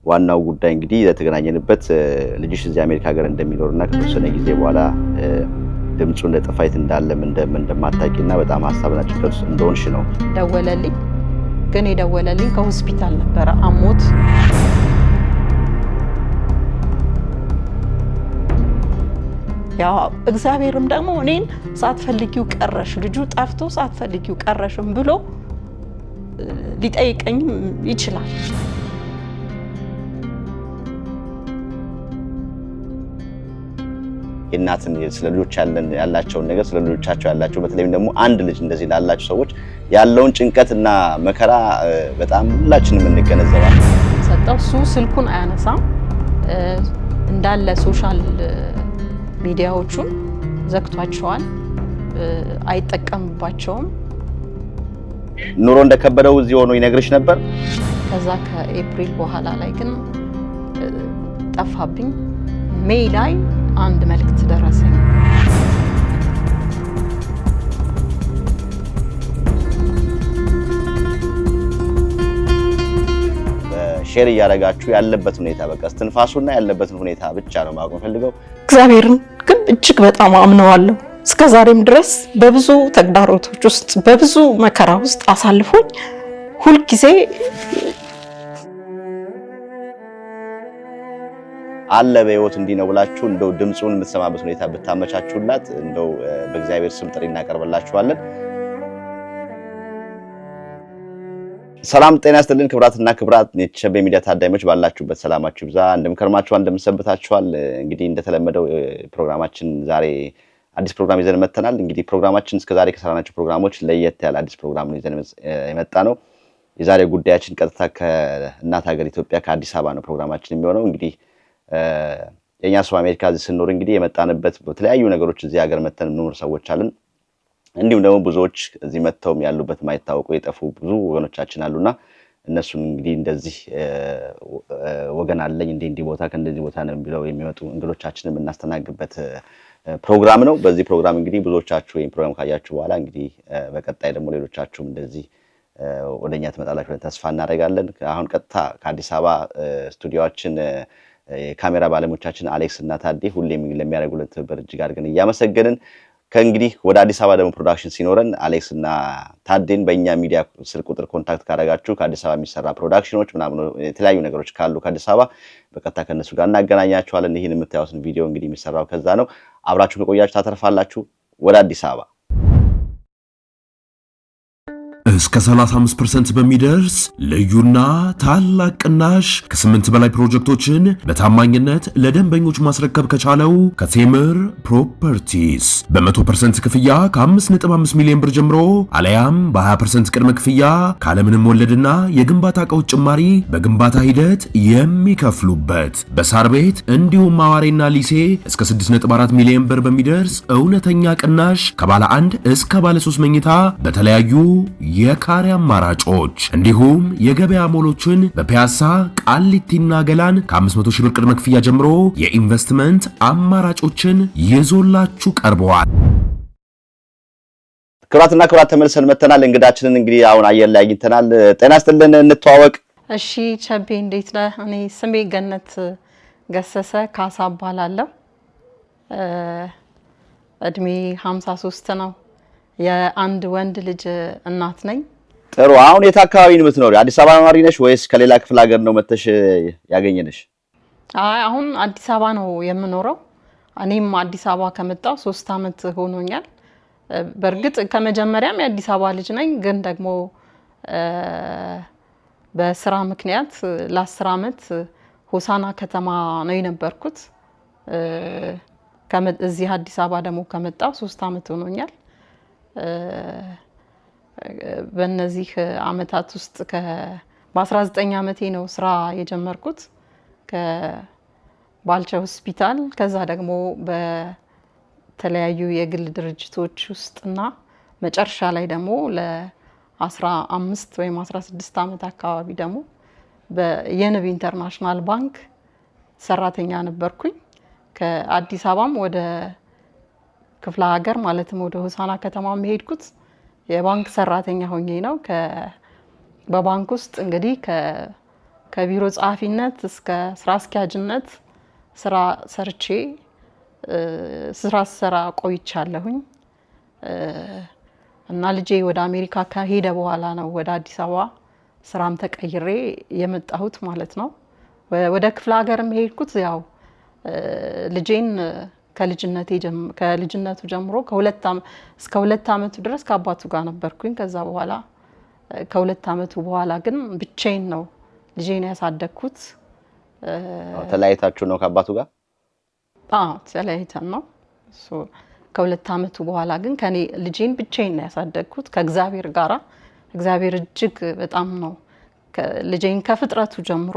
ዋናው ጉዳይ እንግዲህ የተገናኘንበት ልጅሽ እዚህ አሜሪካ ሀገር እንደሚኖርና ከተወሰነ ጊዜ በኋላ ድምጹ እንደጠፋይት እንዳለም እንደማታቂና በጣም ሐሳብና ጭንቀት ውስጥ እንደሆንሽ ነው። ደወለልኝ። ግን የደወለልኝ ከሆስፒታል ነበር አሞት። ያው እግዚአብሔርም ደግሞ እኔን ሳትፈልጊው ቀረሽ ልጁ ጠፍቶ ሳትፈልጊው ቀረሽም ብሎ ሊጠይቀኝም ይችላል። የእናትን ስለ ልጆች ያላቸውን ነገር ስለ ልጆቻቸው ያላቸው በተለይም ደግሞ አንድ ልጅ እንደዚህ ላላቸው ሰዎች ያለውን ጭንቀትና መከራ በጣም ሁላችንም እንገነዘባለን። ሰጠው እሱ ስልኩን አያነሳም እንዳለ ሶሻል ሚዲያዎቹን ዘግቷቸዋል፣ አይጠቀምባቸውም። ኑሮ እንደከበደው እዚህ ሆኖ ይነግርሽ ነበር። ከዛ ከኤፕሪል በኋላ ላይ ግን ጠፋብኝ። ሜይ ላይ አንድ መልእክት ደረሰኝ። ሼር እያደረጋችሁ ያለበት ሁኔታ በቃ ትንፋሱና ያለበትን ሁኔታ ብቻ ነው ማወቅ ፈልገው። እግዚአብሔርን ግን እጅግ በጣም አምነዋለሁ። እስከዛሬም ድረስ በብዙ ተግዳሮቶች ውስጥ በብዙ መከራ ውስጥ አሳልፎኝ ሁሉ ጊዜ አለ በህይወት እንዲህ ነው ብላችሁ እንደው ድምጹን የምትሰማበት ሁኔታ ብታመቻቹላት እንደው በእግዚአብሔር ስም ጥሪ እናቀርብላችኋለን። ሰላም ጤና ይስጥልን ክብራትና ክብራት የቸቤ ሚዲያ ታዳሚዎች ባላችሁበት ሰላማችሁ ይብዛ። እንደምከርማችኋል እንደምሰንብታችኋል። እንግዲህ እንደተለመደው ፕሮግራማችን ዛሬ አዲስ ፕሮግራም ይዘን መተናል። እንግዲህ ፕሮግራማችን እስከዛሬ ከሰራናቸው ፕሮግራሞች ለየት ያለ አዲስ ፕሮግራም ነው ይዘን የመጣ ነው። የዛሬ ጉዳያችን ቀጥታ ከእናት ሀገር ኢትዮጵያ ከአዲስ አበባ ነው ፕሮግራማችን የሚሆነው። እንግዲህ የኛ ሰው አሜሪካ እዚህ ስንኖር እንግዲህ የመጣንበት በተለያዩ ነገሮች እዚህ ሀገር መተን እንኖር ሰዎች አለን። እንዲሁም ደግሞ ብዙዎች እዚህ መተውም ያሉበት ማይታወቁ የጠፉ ብዙ ወገኖቻችን አሉና እነሱን እንግዲህ እንደዚህ ወገን አለኝ እንዲህ ቦታ ከእንደዚህ ቦታ ነው ብለው የሚመጡ እንግዶቻችንን የምናስተናግድበት ፕሮግራም ነው። በዚህ ፕሮግራም እንግዲህ ብዙዎቻችሁ ይሄን ፕሮግራም ካያችሁ በኋላ እንግዲህ በቀጣይ ደግሞ ሌሎቻችሁም እንደዚህ ወደኛ ትመጣላችሁ ብለን ተስፋ እናደርጋለን። አሁን ቀጥታ ከአዲስ አበባ ስቱዲዮአችን የካሜራ ባለሙያዎቻችን አሌክስ እና ታዴ ሁሌም ለሚያደርጉልን ትብብር እጅግ አድርገን እያመሰገንን ከእንግዲህ ወደ አዲስ አበባ ደግሞ ፕሮዳክሽን ሲኖረን አሌክስ እና ታዴን በእኛ ሚዲያ ስልክ ቁጥር ኮንታክት ካደረጋችሁ ከአዲስ አበባ የሚሰራ ፕሮዳክሽኖች ምናምን የተለያዩ ነገሮች ካሉ ከአዲስ አበባ በቀጥታ ከነሱ ጋር እናገናኛችኋለን። ይህን የምታዩትን ቪዲዮ እንግዲህ የሚሰራው ከዛ ነው። አብራችሁ ከቆያችሁ ታተርፋላችሁ። ወደ አዲስ አበባ እስከ 35% በሚደርስ ልዩና ታላቅ ቅናሽ ከ8 በላይ ፕሮጀክቶችን በታማኝነት ለደንበኞች ማስረከብ ከቻለው ከቴምር ፕሮፐርቲስ በ100% ክፍያ ከ5.5 ሚሊዮን ብር ጀምሮ አለያም በ20% ቅድመ ክፍያ ካለምንም ወለድና የግንባታ ዕቃዎች ጭማሪ በግንባታ ሂደት የሚከፍሉበት በሳር ቤት እንዲሁም አዋሬና ሊሴ እስከ 6.4 ሚሊዮን ብር በሚደርስ እውነተኛ ቅናሽ ከባለ 1 እስከ ባለ 3 መኝታ በተለያዩ የካሬ አማራጮች እንዲሁም የገበያ ሞሎችን በፒያሳ ቃሊቲና ገላን ከ500 ሺህ ብር ቅድመ ክፍያ ጀምሮ የኢንቨስትመንት አማራጮችን ይዞላችሁ ቀርበዋል። ክብራትና ክብራት ተመልሰን መተናል። እንግዳችንን እንግዲህ አሁን አየር ላይ አግኝተናል። ጤና ይስጥልን እንተዋወቅ። እሺ ቸቤ እንዴት ነህ? እኔ ስሜ ገነት ገሰሰ ካሳ እባላለሁ። እድሜ 53 ነው። የአንድ ወንድ ልጅ እናት ነኝ። ጥሩ። አሁን የት አካባቢ ነው የምትኖሪው? አዲስ አበባ ነዋሪ ነሽ ወይስ ከሌላ ክፍለ ሀገር ነው መተሽ ያገኘነሽ? አሁን አዲስ አበባ ነው የምኖረው። እኔም አዲስ አበባ ከመጣሁ 3 አመት ሆኖኛል። በእርግጥ ከመጀመሪያም የአዲስ አበባ ልጅ ነኝ፣ ግን ደግሞ በስራ ምክንያት ለ10 አመት ሆሳና ከተማ ነው የነበርኩት። እዚህ አዲስ አበባ ደግሞ ከመጣሁ 3 አመት ሆኖኛል። በእነዚህ አመታት ውስጥ በ19 አመቴ ነው ስራ የጀመርኩት ከባልቻ ሆስፒታል። ከዛ ደግሞ በተለያዩ የግል ድርጅቶች ውስጥና መጨረሻ ላይ ደግሞ ለ15 ወይም 16 አመት አካባቢ ደግሞ በየንብ ኢንተርናሽናል ባንክ ሰራተኛ ነበርኩኝ። ከአዲስ አበባም ወደ ክፍለ ሀገር ማለትም ወደ ሆሳና ከተማ የሄድኩት የባንክ ሰራተኛ ሆኜ ነው። በባንክ ውስጥ እንግዲህ ከቢሮ ጸሐፊነት እስከ ስራ አስኪያጅነት ስራ ሰርቼ ስራ ሰራ ቆይቻለሁኝ እና ልጄ ወደ አሜሪካ ከሄደ በኋላ ነው ወደ አዲስ አበባ ስራም ተቀይሬ የመጣሁት ማለት ነው። ወደ ክፍለ ሀገርም ሄድኩት ያው ልጄን ከልጅነቱ ጀምሮ እስከ 2 አመቱ ድረስ ከአባቱ ጋር ነበርኩኝ። ከዛ በኋላ ከ2 አመቱ በኋላ ግን ብቻዬን ነው ልጄን ያሳደግኩት። ተለያይታችሁ ነው ከአባቱ ጋር? አዎ ተለያይተን ነው። ከ2 አመቱ በኋላ ግን ልጄን ብቻዬን ነው ያሳደግኩት ከእግዚአብሔር ጋራ። እግዚአብሔር እጅግ በጣም ነው ልጄን ከፍጥረቱ ጀምሮ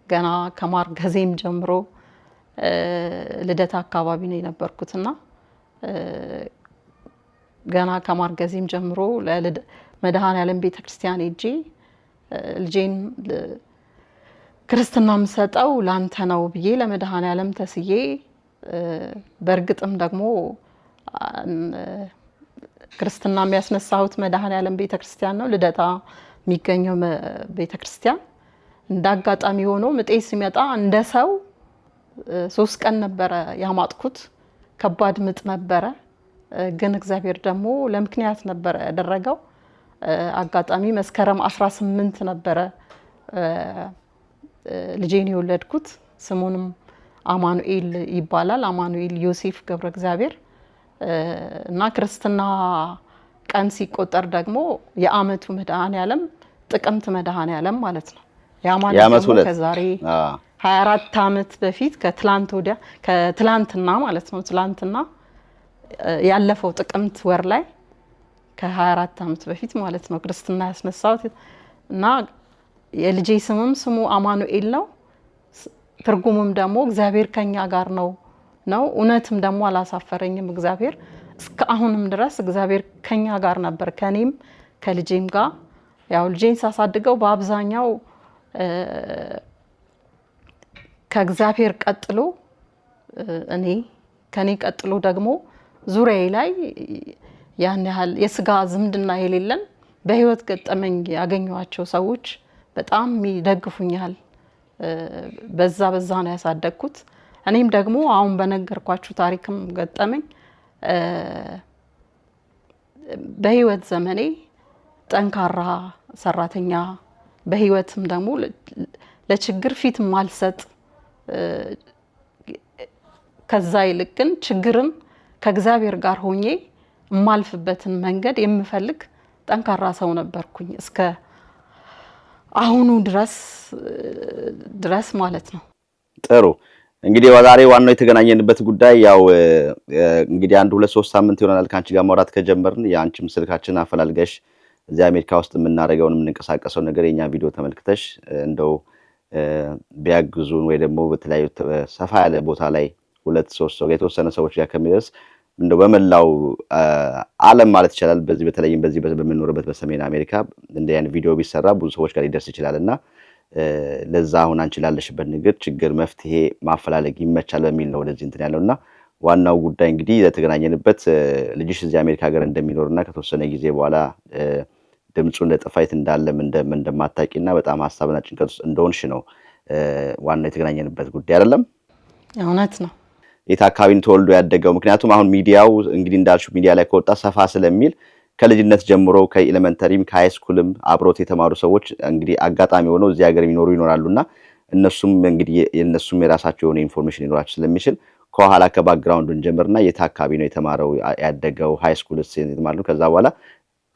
ገና ከማርገዜም ጀምሮ ልደታ አካባቢ ነው የነበርኩትና ገና ከማርገዜም ጀምሮ ለመድኃኔዓለም ቤተክርስቲያን ሄጄ ልጄን ክርስትና የምሰጠው ላንተ ነው ብዬ ለመድኃኔዓለም ተስዬ በእርግጥም ደግሞ ክርስትና የሚያስነሳሁት መድኃኔዓለም ቤተክርስቲያን ነው ልደታ የሚገኘው ቤተክርስቲያን። እንዳጋጣሚ ሆኖ ምጤ ሲመጣ እንደ ሰው 3 ቀን ነበረ ያማጥኩት። ከባድ ምጥ ነበረ፣ ግን እግዚአብሔር ደግሞ ለምክንያት ነበረ ያደረገው። አጋጣሚ መስከረም 18 ነበረ ልጄን የወለድኩት። ስሙንም አማኑኤል ይባላል። አማኑኤል ዮሴፍ ገብረ እግዚአብሔር እና ክርስትና ቀን ሲቆጠር ደግሞ የአመቱ መድኃኔዓለም ጥቅምት መድኃኔዓለም ማለት ነው። ያማለት ነው ከዛሬ 24 አመት በፊት ከትላንትና ማለት ነው። ትላንትና ያለፈው ጥቅምት ወር ላይ ከ24 አመት በፊት ማለት ነው ክርስትና ያስነሳሁት እና የልጄ ስሙ አማኑኤል ነው። ትርጉሙም ደግሞ እግዚአብሔር ከኛ ጋር ነው። እውነትም ደግሞ አላሳፈረኝም እግዚአብሔር። እስከ አሁንም ድረስ እግዚአብሔር ከኛ ጋር ነበር፣ ከኔም ከልጄም ጋር። ያው ልጄን ሳሳድገው በአብዛኛው ከእግዚአብሔር ቀጥሎ ከኔ ቀጥሎ ደግሞ ዙሪያዬ ላይ ያን ያህል የስጋ ዝምድና የሌለን በህይወት ገጠመኝ ያገኘኋቸው ሰዎች በጣም ይደግፉኛል። በዛ ነው ያሳደግኩት። እኔም ደግሞ አሁን በነገርኳችሁ ታሪክም ገጠመኝ በህይወት ዘመኔ ጠንካራ ሰራተኛ፣ በህይወትም ደግሞ ለችግር ፊት ማልሰጥ፣ ከዛ ይልቅ ግን ችግርን ከእግዚአብሔር ጋር ሆኜ የማልፍበትን መንገድ የምፈልግ ጠንካራ ሰው ነበርኩኝ እስከ አሁኑ ድረስ ማለት ነው። ጥሩ እንግዲህ ዛሬ ዋናው የተገናኘንበት ጉዳይ ያው እንግዲህ 1-2-3 ሳምንት ይሆናል ካንቺ ጋር ማውራት ከጀመርን። ያንቺም ስልካችን አፈላልገሽ እዚህ አሜሪካ ውስጥ የምናደርገውን የምንንቀሳቀሰው ነገር የኛ ቪዲዮ ተመልክተሽ እንደው ቢያግዙን ወይ ደግሞ በተለያዩ ሰፋ ያለ ቦታ ላይ 2-3 ሰው የተወሰነ ሰዎች ጋር ከሚደርስ እንደው በመላው ዓለም ማለት ይችላል በተለይም በዚህ በምንኖርበት በሰሜን አሜሪካ እንዲህ አይነት ቪዲዮ ቢሰራ ብዙ ሰዎች ጋር ሊደርስ ይችላልና ለዛ አሁን አንቺ ላለሽበት ነገር ችግር መፍትሄ ማፈላለግ ይመቻል በሚል ነው ወደዚህ እንትን ያለውና ዋናው ጉዳይ እንግዲህ የተገናኘንበት ልጅሽ እዚህ አሜሪካ ሀገር እንደሚኖርና ከተወሰነ ጊዜ በኋላ ድምጹ እንደጠፋይት እንዳለም እንደማታቂና በጣም ሐሳብና ጭንቀት ውስጥ እንደሆንሽ ነው ዋናው የተገናኘንበት ጉዳይ አይደለም? እውነት ነው። የት አካባቢ ተወልዶ ያደገው? ምክንያቱም አሁን ሚዲያው እንግዲህ እንዳልሽው ሚዲያ ላይ ከወጣ ሰፋ ስለሚል ከልጅነት ጀምሮ ከኤሌመንተሪም ከሃይስኩልም አብሮት የተማሩ ሰዎች እንግዲህ አጋጣሚ ሆነው እዚህ ሀገር ይኖራሉና እነሱም እንግዲህ የነሱም የራሳቸው የሆነ ኢንፎርሜሽን ይኖራቸው ስለሚችል ከኋላ ከባክግራውንዱን ጀምርና የት አካባቢ ነው የተማረው ያደገው ሃይስኩልስ የተማረው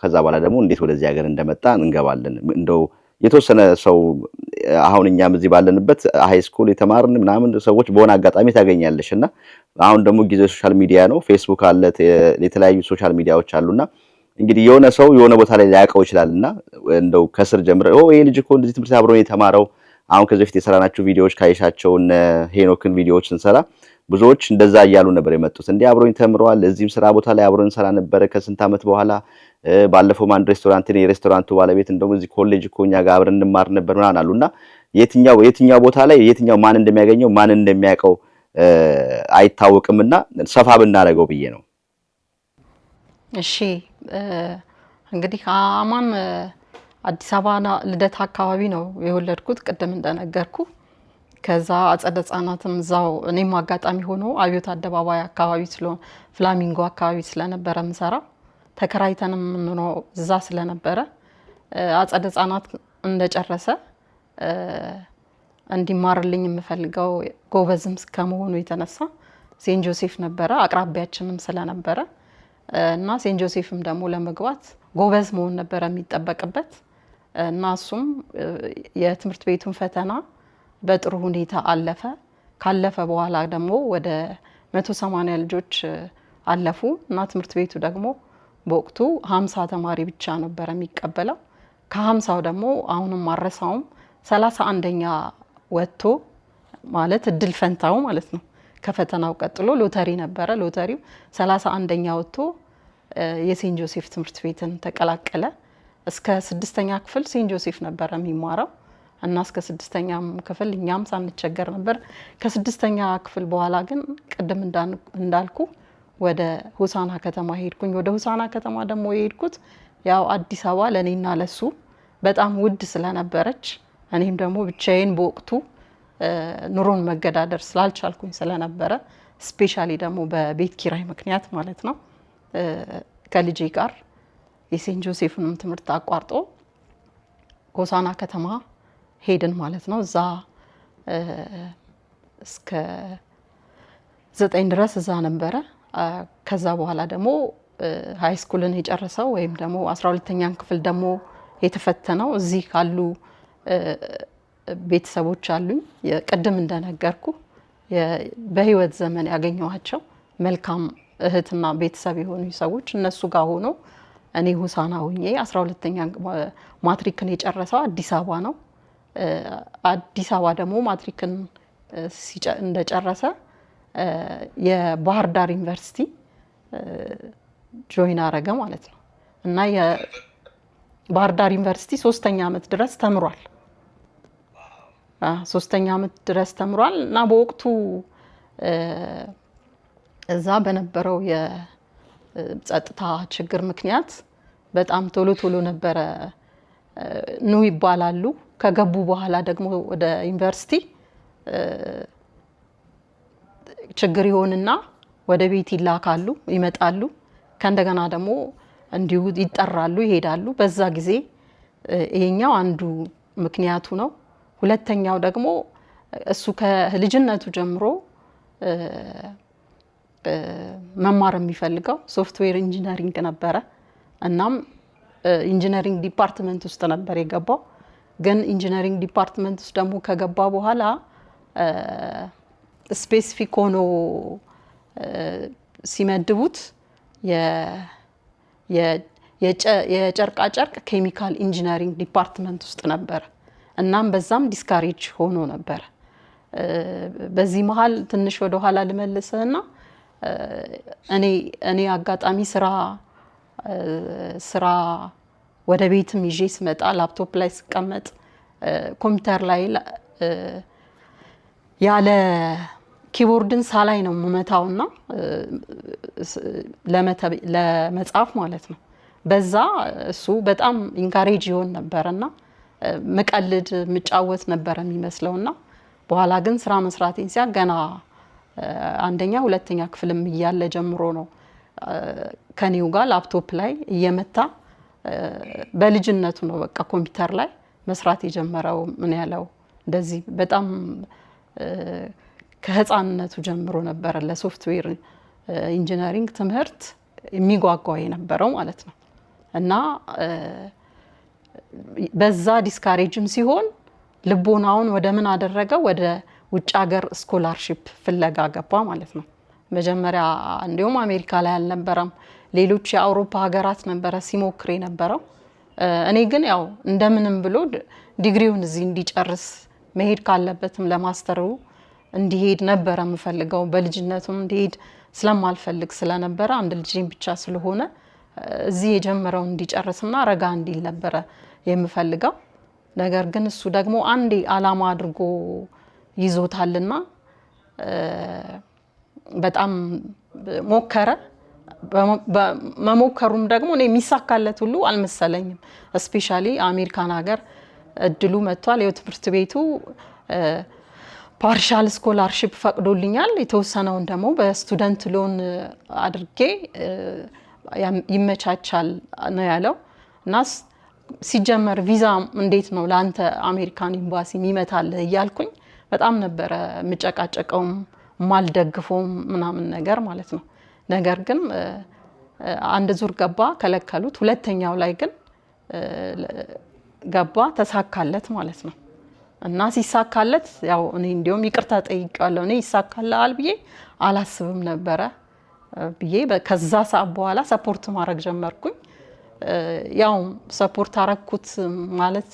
ከዛ በኋላ ደግሞ እንዴት ወደዚህ ሀገር እንደመጣ እንገባለን። እንደው የተወሰነ ሰው አሁን እኛም እዚህ ባለንበት ሃይስኩል የተማርን ምናምን ሰዎች በሆነ አጋጣሚ ታገኛለሽና አሁን ደግሞ ጊዜው ሶሻል ሚዲያ ነው፣ ፌስቡክ አለ፣ የተለያዩ ሶሻል ሚዲያዎች አሉና እንግዲህ የሆነ ሰው የሆነ ቦታ ላይ ሊያውቀው ይችላልና እንደው ከስር ጀምረ ይሄ ልጅ እኮ እንደዚህ ትምህርት አብሮኝ የተማረው አሁን ከዚህ በፊት የሰራናቸው ቪዲዮዎች ካይሻቸው እነ ሄኖክን ቪዲዮዎች ስንሰራ ብዙዎች እንደዛ እያሉ ነበር የመጡት። እንዴ አብሮኝ ተምረዋል፣ እዚህም ስራ ቦታ ላይ አብሮኝ ሰራ ነበር ከስንት ዓመት በኋላ ባለፈው አንድ ሬስቶራንት ነው የሬስቶራንቱ ባለቤት እንደውም እዚህ ኮሌጅ እኮ እኛ ጋር አብረን እንማር ነበር ምናምን አሉና የትኛው ቦታ ላይ የትኛው ማን እንደሚያገኘው ማን እንደሚያውቀው አይታወቅምና ሰፋ ብናረገው ብዬ ነው። እሺ እንግዲህ አዲስ አበባ ልደታ አካባቢ ነው የወለድኩት ቅድም እንደነገርኩ። ከዛ አጸደ ህጻናትም እዛው እኔም አጋጣሚ ሆኖ አብዮት አደባባይ አካባቢ ስለሆነ ፍላሚንጎ አካባቢ ስለነበረ ምሰራ ተከራይተንም ነው እዛ ስለነበረ አጸደ ህጻናት እንደጨረሰ እንዲማርልኝ የምፈልገው ጎበዝም ከመሆኑ የተነሳ ሴንት ጆሴፍ ነበረ አቅራቢያችንም ስለነበረ እና ሴንት ጆሴፍም ደግሞ ለመግባት ጎበዝ መሆን ነበረ የሚጠበቅበት እና እሱም የትምህርት ቤቱን ፈተና በጥሩ ሁኔታ አለፈ። ካለፈ በኋላ ደግሞ ወደ 180 ልጆች አለፉ እና ትምህርት ቤቱ ደግሞ በወቅቱ 50 ተማሪ ብቻ ነበር የሚቀበለው። ከ50ው ደግሞ አሁንም ማረሳውም 31ኛ ወጥቶ ማለት እድል ፈንታው ማለት ነው። ከፈተናው ቀጥሎ ሎተሪ ነበረ። ሎተሪው 31ኛ ወጥቶ የሴንት ጆሴፍ ትምህርት ቤትን ተቀላቀለ። እስከ 6ኛ ክፍል ሴንት ጆሴፍ ነበር የሚማረው እና እስከ 6ኛም ክፍል እኛም ሳንቸገር ነበር። ከ6ኛ ክፍል በኋላ ግን ቅድም እንዳልኩ ወደ ሆሳና ከተማ ሄድኩኝ። ወደ ሆሳና ከተማ ደግሞ የሄድኩት ያው አዲስ አበባ ለኔና ለሱ በጣም ውድ ስለነበረች እኔም ደግሞ ብቻዬን በወቅቱ ኑሮን መገዳደር ስላልቻልኩኝ ስለነበረ ስፔሻሊ ደግሞ በቤት ኪራይ ምክንያት ማለት ነው ከልጄ ጋር የሴንት ጆሴፍንም ትምህርት አቋርጦ ሆሳና ከተማ ሄድን ማለት ነው። እዛ እስከ 9 ድረስ እዛ ነበረ። ከዛ በኋላ ደግሞ ሃይ ስኩልን የጨረሰው ወይም ደግሞ 12ኛን ክፍል ደግሞ የተፈተነው እዚህ ካሉ ቤተሰቦች አሉኝ። ቅድም እንደነገርኩ በህይወት ዘመን ያገኘኋቸው መልካም እህትና ቤተሰብ የሆኑ ሰዎች እነሱ ጋር ሆኖ እኔ ሆሳና ሆኜ 12ኛ ማትሪክን የጨረሰው አዲስ አበባ ነው። አዲስ አበባ ደግሞ ማትሪክን እንደጨረሰ የባህር ዳር ዩኒቨርሲቲ ጆይን አረገ ማለት ነው እና የባህር ዳር ዩኒቨርሲቲ 3ኛ ዓመት ድረስ ተምሯል። 3ኛ ዓመት ድረስ ተምሯል እና በወቅቱ እዛ በነበረው የጸጥታ ችግር ምክንያት በጣም ቶሎ ነበረ ኑ ይባላሉ። ከገቡ በኋላ ደግሞ ወደ ዩኒቨርሲቲ ችግር ይሆንና ወደ ቤት ይላካሉ፣ ይመጣሉ። ከእንደገና ደግሞ እንዲሁ ይጠራሉ፣ ይሄዳሉ። በዛ ጊዜ ይሄኛው አንዱ ምክንያቱ ነው። ሁለተኛው ደግሞ እሱ ከልጅነቱ ጀምሮ መማር የሚፈልገው ሶፍትዌር ኢንጂነሪንግ ነበረ። እናም ኢንጂነሪንግ ዲፓርትመንት ውስጥ ነበር የገባው። ግን ኢንጂነሪንግ ዲፓርትመንት ውስጥ ደግሞ ከገባ በኋላ ስፔሲፊክ ሆኖ ሲመድቡት የጨርቃ ጨርቅ ኬሚካል ኢንጂነሪንግ ዲፓርትመንት ውስጥ ነበር። እናም በዛም ዲስካሬጅ ሆኖ ነበር። በዚህ መሃል ትንሽ ወደ ኋላ ልመልስህና እኔ አጋጣሚ ስራ ወደ ቤትም ይዤ ስመጣ ላፕቶፕ ላይ ስቀመጥ ኮምፒውተር ላይ ያለ ኪቦርድን ሳላይ ነው የምመታውና ለመጻፍ ማለት ነው። በዛ እሱ በጣም ኢንካሬጅ ይሆን ነበርና መቀልድ ምጫወት ነበር የሚመስለውና በኋላ ግን ስራ መስራቴን ሲያ ገና 1ኛ 2ኛ ክፍልም እያለ ጀምሮ ነው ከኔው ጋር ላፕቶፕ ላይ እየመታ በልጅነቱ ነው በቃ ኮምፒውተር ላይ መስራት የጀመረው። ምን ያለው እንደዚህ በጣም ከህፃንነቱ ጀምሮ ነበር ለሶፍትዌር ኢንጂነሪንግ ትምህርት የሚጓጓው የነበረው ማለት ነው እና በዛ ዲስካሬጅም ሲሆን ልቦናውን ወደ ምን አደረገው? ወደ ውጭ ሀገር ስኮላርሺፕ ፍለጋ ገባ ማለት ነው። መጀመሪያ እንዲሁም አሜሪካ ላይ አልነበረም፣ ሌሎች የአውሮፓ ሀገራት ነበረ ሲሞክር የነበረው። እኔ ግን ያው እንደምንም ብሎ ዲግሪውን እዚህ እንዲጨርስ መሄድ ካለበትም ለማስተሩ እንዲሄድ ነበረ የምፈልገው። በልጅነቱም እንዲሄድ ስለማልፈልግ ስለነበረ አንድ ልጅን ብቻ ስለሆነ እዚህ የጀመረውን እንዲጨርስና ረጋ እንዲል ነበረ የምፈልገው። ነገር ግን እሱ ደግሞ አንዴ አላማ አድርጎ ይዞታልና በጣም ሞከረ። መሞከሩም ደግሞ እኔ የሚሳካለት ሁሉ አልመሰለኝም። ስፔሻሊ አሜሪካን ሀገር እድሉ መጥቷል። የትምህርት ቤቱ ፓርሻል ስኮላርሺፕ ፈቅዶልኛል። የተወሰነውን ደግሞ በስቱደንት ሎን አድርጌ ይመቻቻል ነው ያለው። እና ሲጀመር ቪዛ እንዴት ነው ለአንተ አሜሪካን ኤምባሲ የሚመታልህ እያልኩኝ በጣም ነበረ የምጨቃጨቀውም ማልደግፈውም ምናምን ነገር ማለት ነው። ነገር ግን አንድ ዙር ገባ፣ ከለከሉት። ሁለተኛው ላይ ግን ገባ፣ ተሳካለት ማለት ነው። እና ሲሳካለት ያው እኔ እንዲያውም ይቅርታ ጠይቄዋለሁ። እኔ ይሳካልሃል ብዬ አላስብም ነበረ ብዬ ከዛ ሰዓት በኋላ ሰፖርት ማድረግ ጀመርኩኝ። ያው ሰፖርት አረኩት ማለት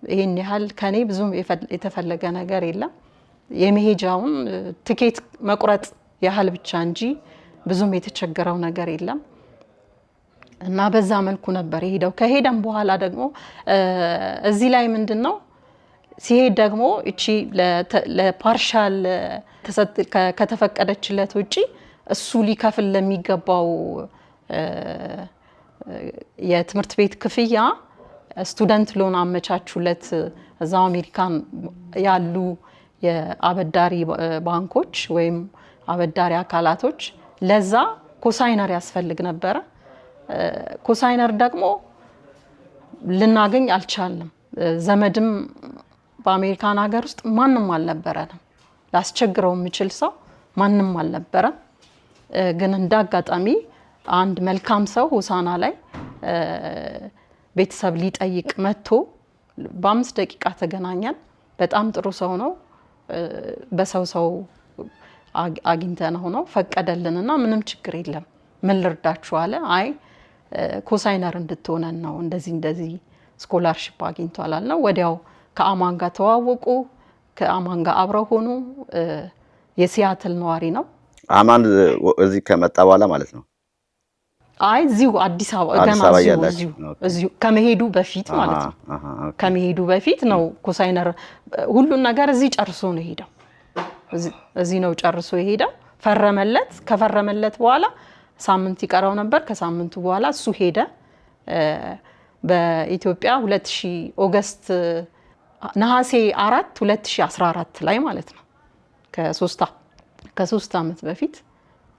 ይሄን ያህል ከኔ ብዙም የተፈለገ ነገር የለም። የመሄጃውን ትኬት መቁረጥ ያህል ብቻ እንጂ ብዙም የተቸገረው ነገር የለም። እና በዛ መልኩ ነበር የሄደው። ከሄደም በኋላ ደግሞ እዚህ ላይ ምንድነው ሲሄድ ደግሞ እቺ ለፓርሻል ከተፈቀደችለት ውጪ እሱ ሊከፍል ለሚገባው የትምህርት ቤት ክፍያ ስቱደንት ሎን አመቻቹለት። እዛው አሜሪካን ያሉ የአበዳሪ ባንኮች ወይም አበዳሪ አካላቶች ለዛ ኮሳይነር ያስፈልግ ነበረ። ኮሳይነር ደግሞ ልናገኝ አልቻልንም። ዘመድም በአሜሪካን ሀገር ውስጥ ማንም አልነበረንም። ላስቸግረው የሚችል ሰው ማንም አልነበረም። ግን እንዳጋጣሚ አንድ መልካም ሰው ሆሳና ላይ ቤተሰብ ሊጠይቅ መጥቶ በ5 ደቂቃ ተገናኘን። በጣም ጥሩ ሰው ነው። በሰው አግኝተነው ነው ፈቀደልንና ምንም ችግር የለም ምን ልርዳችሁ አለ። አይ ኮሳይነር እንድትሆነን ነው እንደዚህ ስኮላርሺፕ አግኝቷል አልነው። ወዲያው ከአማን ጋር ተዋወቁ። ከአማን ጋር አብረው ሆኑ። የሲያትል ነዋሪ ነው አማን። እዚህ ከመጣ በኋላ ማለት ነው? አይ እዚሁ አዲስ አበባ ገና እዚሁ ከመሄዱ በፊት ማለት ነው። ከመሄዱ በፊት ነው ኮሳይነር ሁሉን ነገር እዚህ ጨርሶ ነው ሄደው። እዚህ ነው ጨርሶ የሄደው። ፈረመለት። ከፈረመለት በኋላ ሳምንት ይቀረው ነበር። ከሳምንቱ በኋላ እሱ ሄደ። በኢትዮጵያ 2000 ኦገስት ነሐሴ 4 2014 ላይ ማለት ነው። ከ3 ዓመት በፊት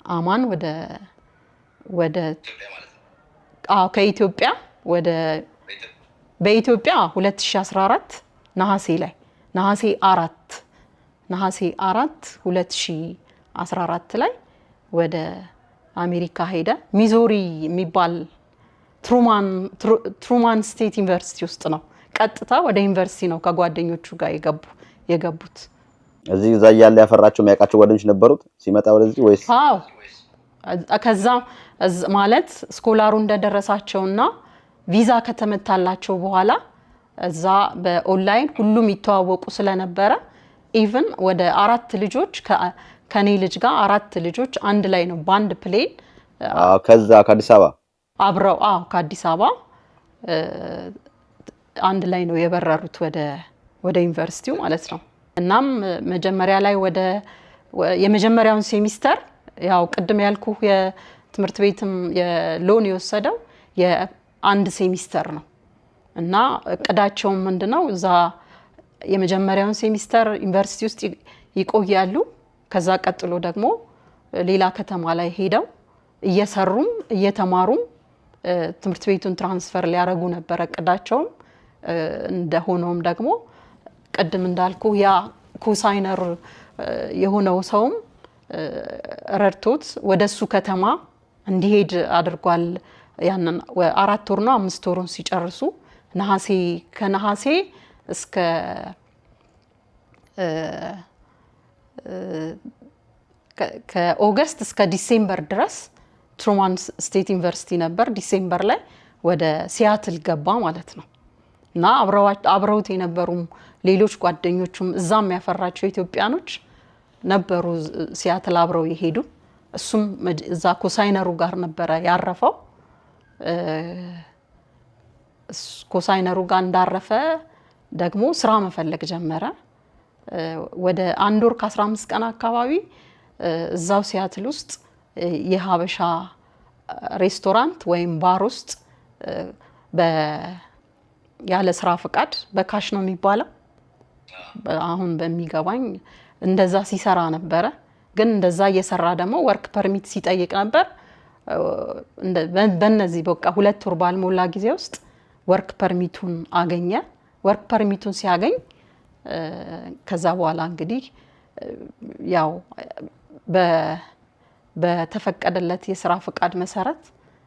አማን ከኢትዮጵያ በኢትዮጵያ 2014 ነሐሴ 4 2014 ላይ ወደ አሜሪካ ሄደ። ሚዞሪ የሚባል ትሩማን ስቴት ዩኒቨርሲቲ ውስጥ ነው። ቀጥታ ወደ ዩኒቨርሲቲ ነው ከጓደኞቹ ጋር የገቡት። እዚህ እዛ ያለ ያፈራቸው የሚያውቃቸው ጓደኞች ነበሩት ሲመጣ ወደዚህ ወይስ? አዎ ከዛ ማለት ስኮላሩ እንደደረሳቸውና ቪዛ ከተመታላቸው በኋላ እዛ በኦንላይን ሁሉም ይተዋወቁ ስለነበረ ኢቭን ወደ 4 ልጆች ከኔ ልጅ ጋር 4 ልጆች አንድ ላይ ነው በአንድ ፕሌን ከዛ ከአዲስ አበባ አብረው ከአዲስ አበባ አንድ ላይ ነው የበረሩት ወደ ዩኒቨርሲቲው ማለት ነው። እናም መጀመሪያ ላይ የመጀመሪያውን ሴሚስተር ያው ቅድም ያልኩ የትምህርት ቤትም የሎን የወሰደው የአንድ ሴሚስተር ነው እና እቅዳቸው ምንድነው እዛ የመጀመሪያውን ሴሚስተር ዩኒቨርሲቲ ውስጥ ይቆያሉ። ከዛ ቀጥሎ ደግሞ ሌላ ከተማ ላይ ሄደው እየሰሩም እየተማሩም ትምህርት ቤቱን ትራንስፈር ሊያረጉ ነበር እቅዳቸው። እንደሆነም ደግሞ ቅድም እንዳልኩ ያ ኮሳይነር የሆነው ሰውም ረድቶት ወደሱ ከተማ እንዲሄድ አድርጓል። ያንን 4 ወር ነው 5 ወሩን ሲጨርሱ ከነሐሴ እስከ ከኦገስት እስከ ዲሴምበር ድረስ ትሩማን ስቴት ዩኒቨርሲቲ ነበር። ዲሴምበር ላይ ወደ ሲያትል ገባ ማለት ነው እና አብረውት የነበሩ ሌሎች ጓደኞቹም እዛም ያፈራቸው ኢትዮጵያኖች ነበሩ ሲያትል አብረው የሄዱ። እሱም እዛ ኮሳይነሩ ጋር ነበረ ያረፈው። ኮሳይነሩ ጋር እንዳረፈ ደግሞ ስራ መፈለግ ጀመረ። ወደ 1 ወር ከ15 ቀን አካባቢ እዛው ሲያትል ውስጥ የሀበሻ ሬስቶራንት ወይም ባር ውስጥ ያለ ስራ ፍቃድ በካሽ ነው የሚባለው አሁን በሚገባኝ እንደዛ ሲሰራ ነበረ ግን እንደዛ እየሰራ ደግሞ ወርክ ፐርሚት ሲጠይቅ ነበር በእነዚህ በቃ 2 ወር ባልሞላ ጊዜ ውስጥ ወርክ ፐርሚቱን አገኘ ወርክ ፐርሚቱን ሲያገኝ ከዛ በኋላ እንግዲህ ያው በተፈቀደለት የስራ ፍቃድ መሰረት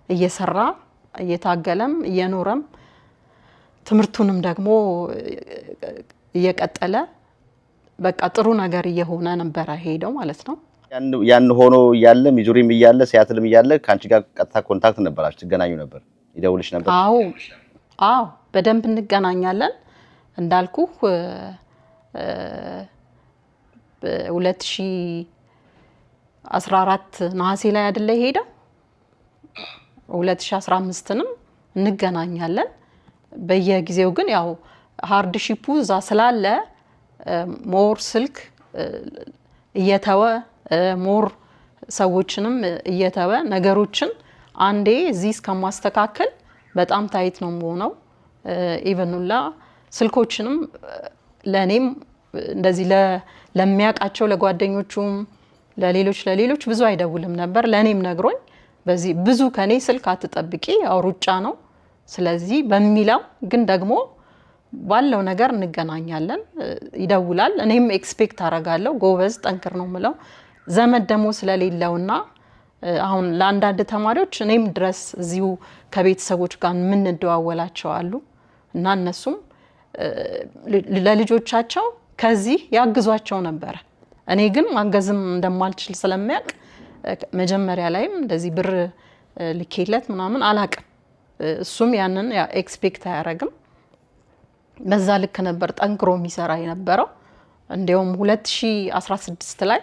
እየሰራ እየታገለም እየኖረም ትምርቱንም ደግሞ እየቀጠለ በቃ ጥሩ ነገር እየሆነ ነበር ሄደው ማለት ነው ያን ሆኖ ያለ ሚዙሪም ይያለ ሲያትልም ይያለ ካንቺ ጋር ቀጥታ ኮንታክት ነበራችሁ ትገናኙ ነበር ይደውልሽ ነበር አዎ በደንብ እንገናኛለን እንዳልኩ 2014 ነሐሴ ላይ አይደለ ሄደው 2015ንም እንገናኛለን በየጊዜው ግን ያው ሃርድ ሺፑ ዛ ስላለ ሞር ስልክ እየተወ ሞር ሰዎችንም እየተወ ነገሮችን አንዴ እዚህ እስከማስተካከል በጣም ታይት ነው የሆነው ኢቨንላ ስልኮችንም ለኔም እንደዚህ ለሚያቃቸው ለጓደኞቹም ለሌሎች ብዙ አይደውልም ነበር ለኔም ነግሮኝ በዚህ ብዙ ከኔ ስልክ አትጠብቂ ያው ሩጫ ነው ስለዚህ በሚለው ግን ደግሞ ባለው ነገር እንገናኛለን ይደውላል እኔም ኤክስፔክት አረጋለሁ ጎበዝ ጠንክር ነው ምለው ዘመድ ደሞ ስለሌለውና አሁን ለአንዳንድ ተማሪዎች እኔም ድረስ እዚሁ ከቤተሰቦች ጋር ምን እንደዋወላቸው አሉ እና እነሱም ለልጆቻቸው ከዚህ ያግዟቸው ነበር እኔ ግን ማገዝም እንደማልችል ስለሚያቅ መጀመሪያ ላይም እንደዚህ ብር ልኬለት ምናምን አላቅም እሱም ያንን ኤክስፔክት አያረግም በዛ ልክ ነበር ጠንክሮ የሚሰራ የነበረው እንደውም 2016 ላይ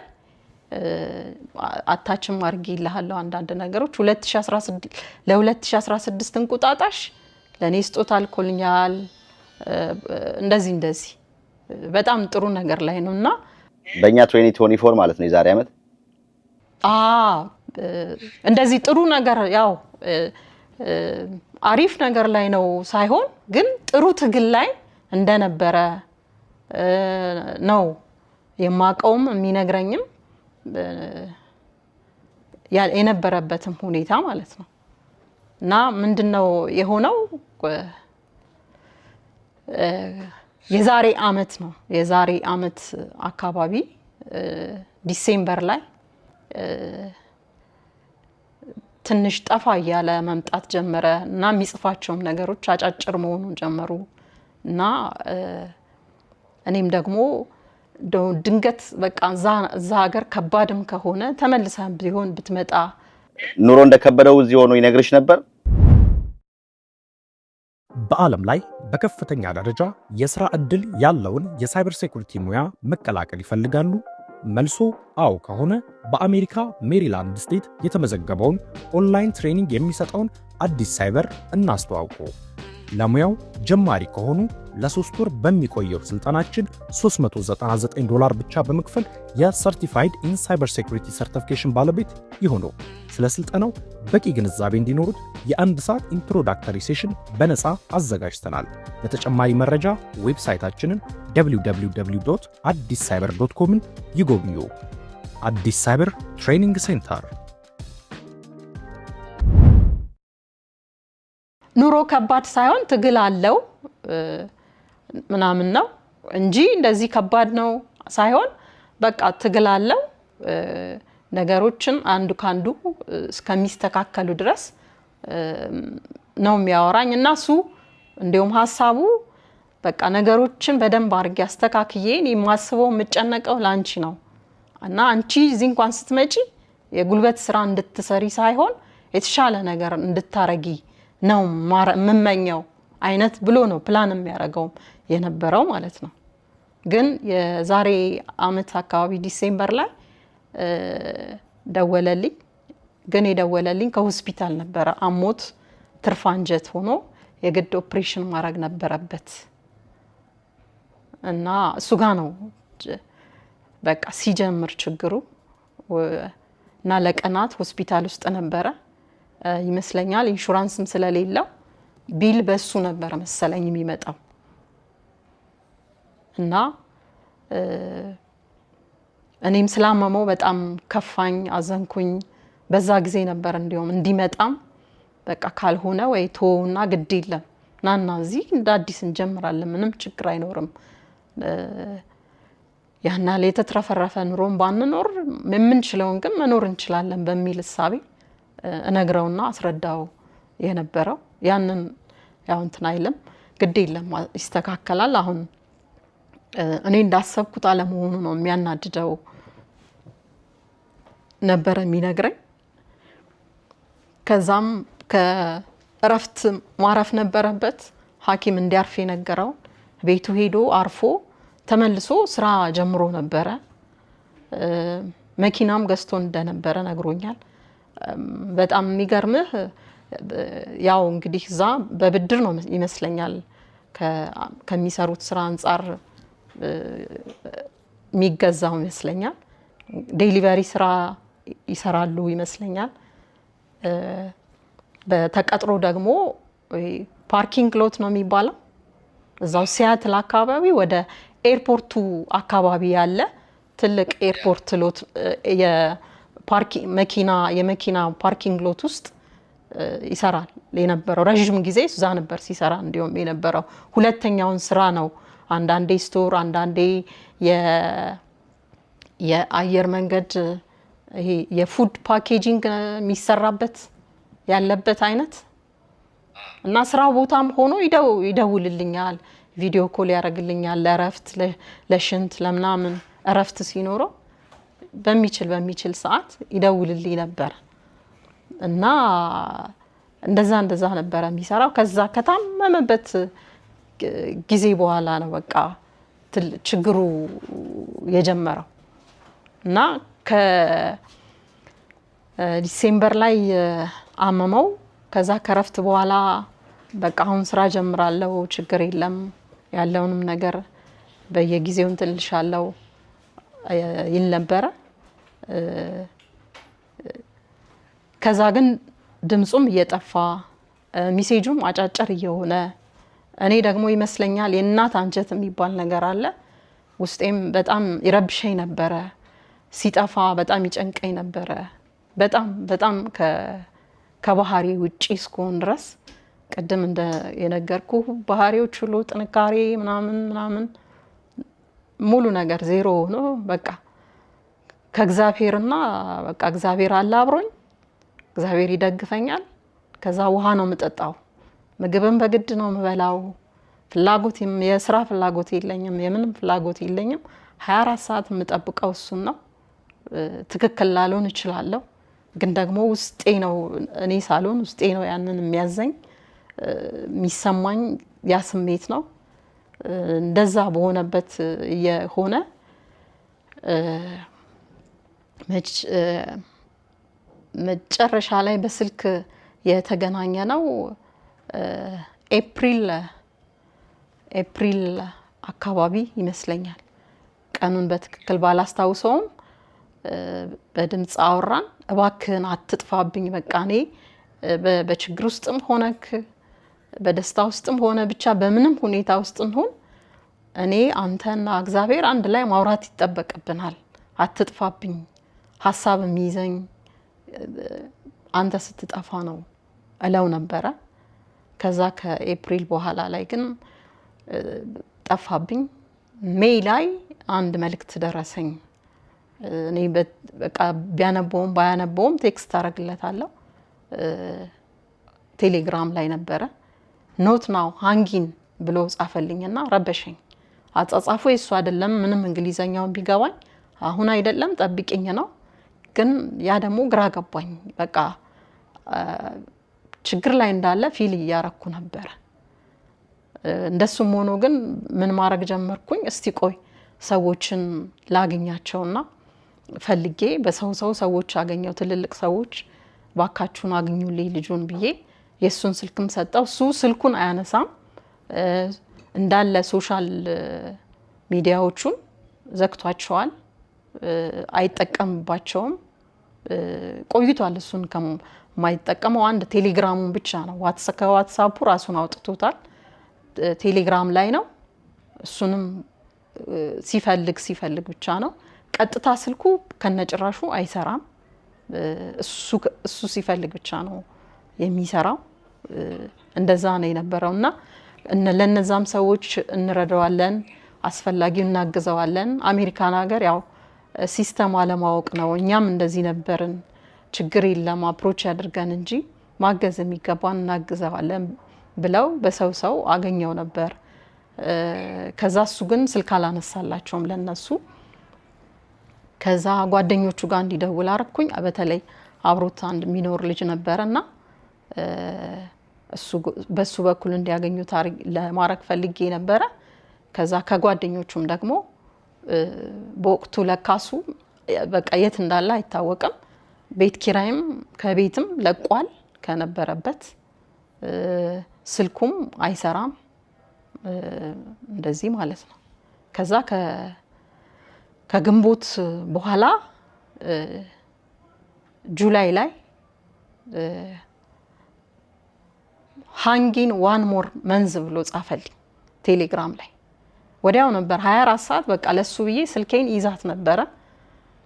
አታችም አርጌ ይላልው አንዳንድ ነገሮች 2016 እንቁጣጣሽ ለኔ ስጦታ አልኮልኛል እንደዚህ በጣም ጥሩ ነገር ላይ ነውና በእኛ 2024 ማለት ነው የዛሬ አመት እንደዚህ ጥሩ ነገር ያው አሪፍ ነገር ላይ ነው ሳይሆን ግን ጥሩ ትግል ላይ እንደነበረ ነው የማቀውም የሚነግረኝም የነበረበትም ሁኔታ ማለት ነው እና ምንድነው የሆነው የዛሬ አመት አካባቢ ዲሴምበር ላይ ትንሽ ጠፋ ያለ መምጣት ጀመረ እና የሚጽፋቸው ነገሮች አጫጭር መሆኑን ጀመሩ እና እኔም ደግሞ ድንገት በቃ እዛ ሀገር ከባድም ከሆነ ተመልሰን ቢሆን ብትመጣ ኑሮ እንደከበደው እዚህ ሆኖ ይነግርሽ ነበር በአለም ላይ በከፍተኛ ደረጃ የሥራ ዕድል ያለውን የሳይበር ሴኩሪቲ ሙያ መቀላቀል ይፈልጋሉ መልሶ አው ከሆነ በአሜሪካ ሜሪላንድ ስቴት የተመዘገበውን ኦንላይን ትሬኒንግ የሚሰጠውን አዲስ ሳይበር እናስተዋውቁ ለሙያው ጀማሪ ከሆኑ ለ3 ወር በሚቆየው ስልጠናችን $399 ብቻ በመክፈል የሰርቲፋይድ ኢን ሳይበር ሴኩሪቲ ሰርቲፊኬሽን ባለቤት ይሁኑ ስለ ስልጠናው በቂ ግንዛቤ እንዲኖሩት የ1 ሰዓት ኢንትሮዳክተሪ ሴሽን በነፃ አዘጋጅተናል ለተጨማሪ መረጃ ዌብሳይታችንን www.addiscyber.com ይጎብኙ አዲስ ሳይበር ትሬኒንግ ሴንተር ኑሮ ከባድ ሳይሆን ትግል አለው ምናምን ነው እንጂ እንደዚህ ከባድ ነው ሳይሆን በቃ ትግል አለው ነገሮችን አንዱ ካንዱ እስከሚስተካከሉ ድረስ ነው የሚያወራኝ እና እሱ እንደውም ሐሳቡ በቃ ነገሮችን በደንብ አርግ ያስተካክዬ እኔ ማስበው ምጨነቀው ላንቺ ነው እና አንቺ እዚህ እንኳን ስትመጪ የጉልበት ስራ እንድትሰሪ ሳይሆን የተሻለ ነገር እንድታረጊ ነው መመኘው አይነት ብሎ ነው ፕላን የሚያረጋው የነበረው ማለት ነው ግን የዛሬ አመት አካባቢ ዲሴምበር ላይ ደወለልኝ ግን የደወለልኝ ከሆስፒታል ነበር አሞት ትርፋንጀት ሆኖ የግድ ኦፕሬሽን ማድረግ ነበረበት እና እሱ ጋር ነው በቃ ሲጀምር ችግሩ እና ለቀናት ሆስፒታል ውስጥ ነበረ ይመስለኛል። ኢንሹራንስም ስለሌለው ቢል በሱ ነበር መሰለኝ የሚመጣው እና እኔም ስላመመው በጣም ከፋኝ፣ አዘንኩኝ። በዛ ጊዜ ነበር እንዲያውም እንዲመጣም በቃ ካልሆነ ወይ ተወውና ግድ የለም ናና እዚህ እንደ አዲስ እንጀምራለን፣ ምንም ችግር አይኖርም፣ ያናለ የተትረፈረፈ ኑሮን ባንኖር የምንችለውን ግን መኖር እንችላለን በሚል እሳቤ እነግረውና አስረዳው የነበረው። ያንን ያው እንትን አይልም፣ ግድ የለም ይስተካከላል፣ አሁን እኔ እንዳሰብኩት አለመሆኑ ነው የሚያናድደው ነበር የሚነግረኝ። ከዛም ከእረፍት ማረፍ ነበረበት ሐኪም እንዲያርፍ የነገረው። ቤቱ ሄዶ አርፎ ተመልሶ ስራ ጀምሮ ነበረ። መኪናም ገዝቶ እንደነበረ ነግሮኛል። በጣም የሚገርምህ ያው እንግዲህ እዛ በብድር ነው ይመስለኛል ከሚሰሩት ስራ አንጻር የሚገዛው ይመስለኛል። ዴሊቨሪ ስራ ይሰራሉ ይመስለኛል። በተቀጥሮ ደግሞ ፓርኪንግ ሎት ነው የሚባለው እዛው ሲያትል አካባቢ ወደ ኤርፖርቱ አካባቢ ያለ ትልቅ ኤርፖርት ሎት የመኪና ፓርኪንግ ሎት ውስጥ ይሰራል የነበረው። ረጅም ጊዜ እዛ ነበር ሲሰራ እንዲሁም የነበረው። ሁለተኛውን ስራ ነው አንዳንዴ ስቶር፣ አንዳንዴ የአየር መንገድ ይሄ የፉድ ፓኬጂንግ የሚሰራበት ያለበት አይነት እና ስራው ቦታም ሆኖ ይደውልልኛል፣ ቪዲዮ ኮል ያደርግልኛል። ለእረፍት ለሽንት ለምናምን እረፍት ሲኖረው በሚችል ሰዓት ይደውልልኝ ነበር እና እንደዛ ነበረ የሚሰራው። ከዛ ከታመመበት ጊዜ በኋላ ነው በቃ ችግሩ የጀመረው እና ከዲሴምበር ላይ አመመው። ከዛ ከረፍት በኋላ በቃ አሁን ስራ ጀምራለሁ፣ ችግር የለም፣ ያለውንም ነገር በየጊዜው እንትልሻለሁ ይል ነበረ። ከዛ ግን ድምጹም እየጠፋ ሚሴጁም አጫጭር እየሆነ እኔ ደግሞ ይመስለኛል የእናት አንጀት የሚባል ነገር አለ ውስጤም በጣም ይረብሸኝ ነበረ። ሲጠፋ በጣም ይጨንቀኝ ነበረ። በጣም ከባህሪ ውጪ እስከሆን ድረስ ቅድም እንደ የነገርኩ ባህሪዎች ሁሉ ጥንካሬ ምናምን ሙሉ ነገር ዜሮ ሆኖ በቃ ከእግዚአብሔርና በቃ እግዚአብሔር አለ አብሮኝ፣ እግዚአብሔር ይደግፈኛል። ከዛ ውሃ ነው የምጠጣው፣ ምግብም በግድ ነው የምበላው። የስራ ፍላጎት የለኝም፣ የምንም ፍላጎት የለኝም። 24 ሰዓት የምጠብቀው እሱን ነው። ትክክል ላልሆን እችላለሁ፣ ግን ደግሞ ውስጤ ነው፣ እኔ ሳልሆን ውስጤ ነው ያንን የሚያዘኝ የሚሰማኝ ያ ስሜት ነው። እንደዛ በሆነበት የሆነ መጨረሻ ላይ በስልክ የተገናኘ ነው ኤፕሪል አካባቢ ይመስለኛል። ቀኑን በትክክል ባላስታውሰውም በድምፅ አወራን። እባክህን አትጥፋብኝ፣ በቃ እኔ በችግር ውስጥም ሆነክ በደስታ ውስጥም ሆነ ብቻ በምንም ሁኔታ ውስጥ እንሆን እኔ አንተና እግዚአብሔር አንድ ላይ ማውራት ይጠበቅብናል፣ አትጥፋብኝ። ሀሳብ የሚይዘኝ አንተ ስትጠፋ ነው እለው ነበረ። ከዛ ከኤፕሪል በኋላ ላይ ግን ጠፋብኝ። ሜይ ላይ አንድ መልእክት ደረሰኝ። እኔ በቃ ቢያነበውም ባያነበውም ቴክስት አደርግለታለሁ። ቴሌግራም ላይ ነበረ። ኖት ናው ሃንጊን ብሎ ጻፈልኝና ረበሸኝ። አጻጻፉ የሱ አይደለም፣ ምንም እንግሊዘኛውን ቢገባኝ አሁን አይደለም ጠብቂኝ ነው። ግን ያ ደግሞ ግራ ገባኝ። በቃ ችግር ላይ እንዳለ ፊል እያረኩ ነበር። እንደሱም ሆኖ ግን ምን ማድረግ ጀመርኩኝ? እስቲ ቆይ ሰዎችን ላግኛቸውና ፈልጌ በሰው ሰዎች አገኘው። ትልልቅ ሰዎች ባካችሁን አግኙልኝ ልጁን ብዬ የሱን ስልክም ሰጠው። እሱ ስልኩን አያነሳም። እንዳለ ሶሻል ሚዲያዎቹን ዘግቷቸዋል፣ አይጠቀምባቸውም። ቆይቷል እሱን የማይጠቀመው አንድ ቴሌግራሙን ብቻ ነው። ከዋትስአፑ ራሱን አውጥቶታል። ቴሌግራም ላይ ነው። እሱንም ሲፈልግ ብቻ ነው። ቀጥታ ስልኩ ከነጭራሹ አይሰራም። እሱ ሲፈልግ ብቻ ነው የሚሰራው። እንደዛ ነው የነበረውና ለነዛም ሰዎች እንረዳዋለን፣ አስፈላጊውን እናግዘዋለን። አሜሪካን ሀገር ያው ሲስተም አለማወቅ ነው። እኛም እንደዚህ ነበርን። ችግር የለም አፕሮች ያድርገን እንጂ ማገዝ የሚገባን እናግዘዋለን ብለው በሰው አገኘው ነበር። ከዛ እሱ ግን ስልክ አላነሳላቸውም ለነሱ። ከዛ ጓደኞቹ ጋር እንዲደውል አረኩኝ። በተለይ አብሮት አንድ ሚኖር ልጅ ነበርና በሱ በኩል እንዲያገኙት ለማድረግ ፈልጌ ነበረ። ከዛ ከጓደኞቹም ደግሞ በወቅቱ ለካሱ በቃ የት እንዳለ አይታወቅም። ቤት ኪራይም ከቤትም ለቋል ከነበረበት፣ ስልኩም አይሰራም እንደዚህ ማለት ነው። ከዛ ከግንቦት በኋላ ጁላይ ላይ ሃንጊን ዋን ሞር መንዝ ብሎ ጻፈልኝ ቴሌግራም ላይ። ወዲያው ነበር 24 ሰዓት በቃ ለሱ ብዬ ስልኬን ይዛት ነበረ።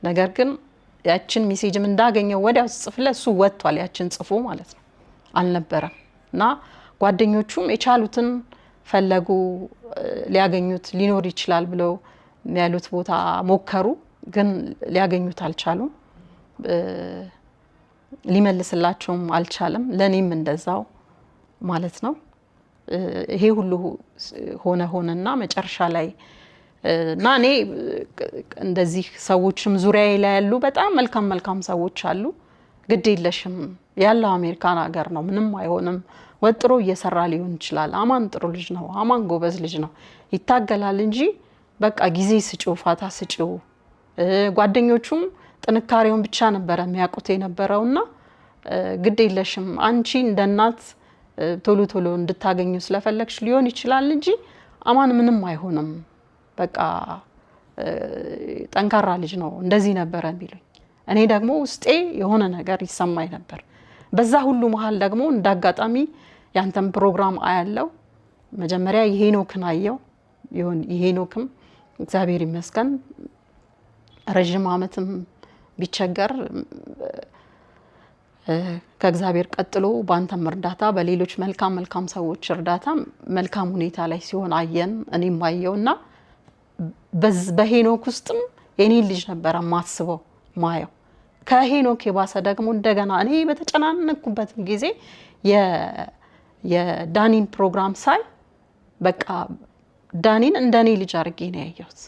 ነገር ግን ያችን ሜሴጅም እንዳገኘው ወዲያው ጽፍለት እሱ ወጥቷል፣ ያችን ጽፎ ማለት ነው አልነበረም። እና ጓደኞቹም የቻሉትን ፈለጉ፣ ሊያገኙት ሊኖር ይችላል ብለው ያሉት ቦታ ሞከሩ፣ ግን ሊያገኙት አልቻሉም። ሊመልስላቸውም አልቻለም። ለኔም እንደዛው ማለት ነው። ይሄ ሁሉ ሆነና መጨረሻ ላይ እና እኔ እንደዚህ ሰዎችም ዙሪያዬ ላይ ያሉ በጣም መልካም ሰዎች አሉ። ግድ የለሽም ያለው አሜሪካን ሀገር ነው፣ ምንም አይሆንም፣ ወጥሮ እየሰራ ሊሆን ይችላል፣ አማን ጥሩ ልጅ ነው፣ አማን ጎበዝ ልጅ ነው፣ ይታገላል እንጂ በቃ ጊዜ ስጪው፣ ፋታ ስጪው። ጓደኞቹም ጥንካሬውን ብቻ ነበረ የሚያውቁት የነበረውና ግድ የለሽም አንቺ እንደ እናት ቶሎ እንድታገኙ ስለፈለግሽ ሊሆን ይችላል እንጂ አማን ምንም አይሆንም፣ በቃ ጠንካራ ልጅ ነው፣ እንደዚህ ነበረ የሚሉኝ። እኔ ደግሞ ውስጤ የሆነ ነገር ይሰማኝ ነበር። በዛ ሁሉ መሀል ደግሞ እንዳጋጣሚ ያንተም ፕሮግራም አያለው። መጀመሪያ የሄኖክን አየው። የሄኖክም እግዚአብሔር ይመስገን ረጅም ዓመትም ቢቸገር ከእግዚአብሔር ቀጥሎ ባንተም እርዳታ በሌሎች መልካም ሰዎች እርዳታ መልካም ሁኔታ ላይ ሲሆን አየን። እኔም አየውና በሄኖክ ውስጥም የኔ ልጅ ነበር ማስበው ማየው። ከሄኖክ የባሰ ደግሞ እንደገና እኔ በተጨናነኩበት ጊዜ የዳኒን ፕሮግራም ሳይ በቃ ዳኒን እንደኔ ልጅ አድርጌ ነው ያየሁት።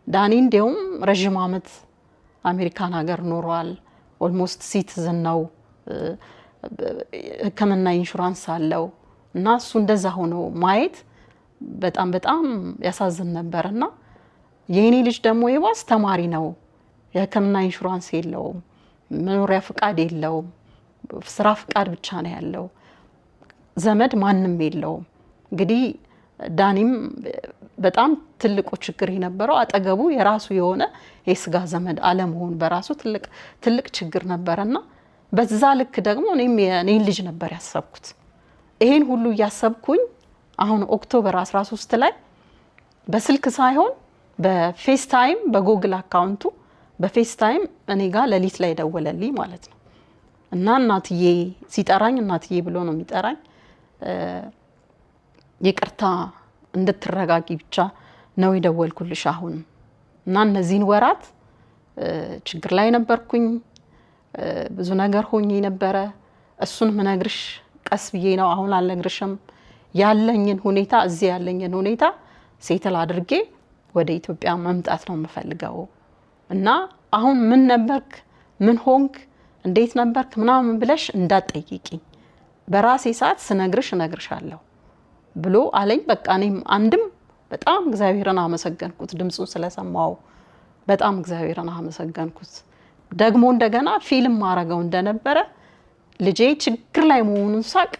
ዳኒ እንዲያውም ረጅም ዓመት አሜሪካን ሀገር ኖሯል። ኦልሞስት ሲቲዝን ነው፣ ሕክምና ኢንሹራንስ አለው እና እሱ እንደዛ ሆኖ ማየት በጣም ያሳዝን ነበርና የኔ ልጅ ደግሞ የባስ ተማሪ ነው፣ የሕክምና ኢንሹራንስ የለውም፣ መኖሪያ ፍቃድ የለውም፣ ስራ ፍቃድ ብቻ ነው ያለው፣ ዘመድ ማንም የለውም። እንግዲህ ዳኒም በጣም ትልቁ ችግር የነበረው አጠገቡ የራሱ የሆነ የስጋ ዘመድ አለመሆን በራሱ ትልቅ ችግር ነበርና በዛ ልክ ደግሞ እኔም የኔን ልጅ ነበር ያሰብኩት። ይሄን ሁሉ እያሰብኩኝ አሁን ኦክቶበር 13 ላይ በስልክ ሳይሆን በፌስታይም በጉግል አካውንቱ በፌስታይም እኔ ጋር ሌሊት ላይ ደወለልኝ ማለት ነው። እና እናትዬ ሲጠራኝ እናትዬ ብሎ ነው የሚጠራኝ። ይቅርታ እንድትረጋጊ ብቻ ነው የደወልኩልሽ አሁን እና እነዚህን ወራት ችግር ላይ ነበርኩኝ፣ ብዙ ነገር ሆኜ ነበረ። እሱን ምነግርሽ ቀስ ብዬ ነው፣ አሁን አልነግርሽም። ያለኝን ሁኔታ እዚህ ያለኝን ሁኔታ ሴትል አድርጌ ወደ ኢትዮጵያ መምጣት ነው የምፈልገው እና አሁን ምን ነበርክ፣ ምን ሆንክ፣ እንዴት ነበርክ ምናምን ብለሽ እንዳትጠይቂኝ፣ በራሴ ሰዓት ስነግርሽ እነግርሻለሁ ብሎ አለኝ። በቃ እኔም አንድም በጣም እግዚአብሔርን አመሰገንኩት፣ ድምጹን ስለሰማው በጣም እግዚአብሔርን አመሰገንኩት። ደግሞ እንደገና ፊልም ማረገው እንደነበረ ልጄ ችግር ላይ መሆኑን ሳቅ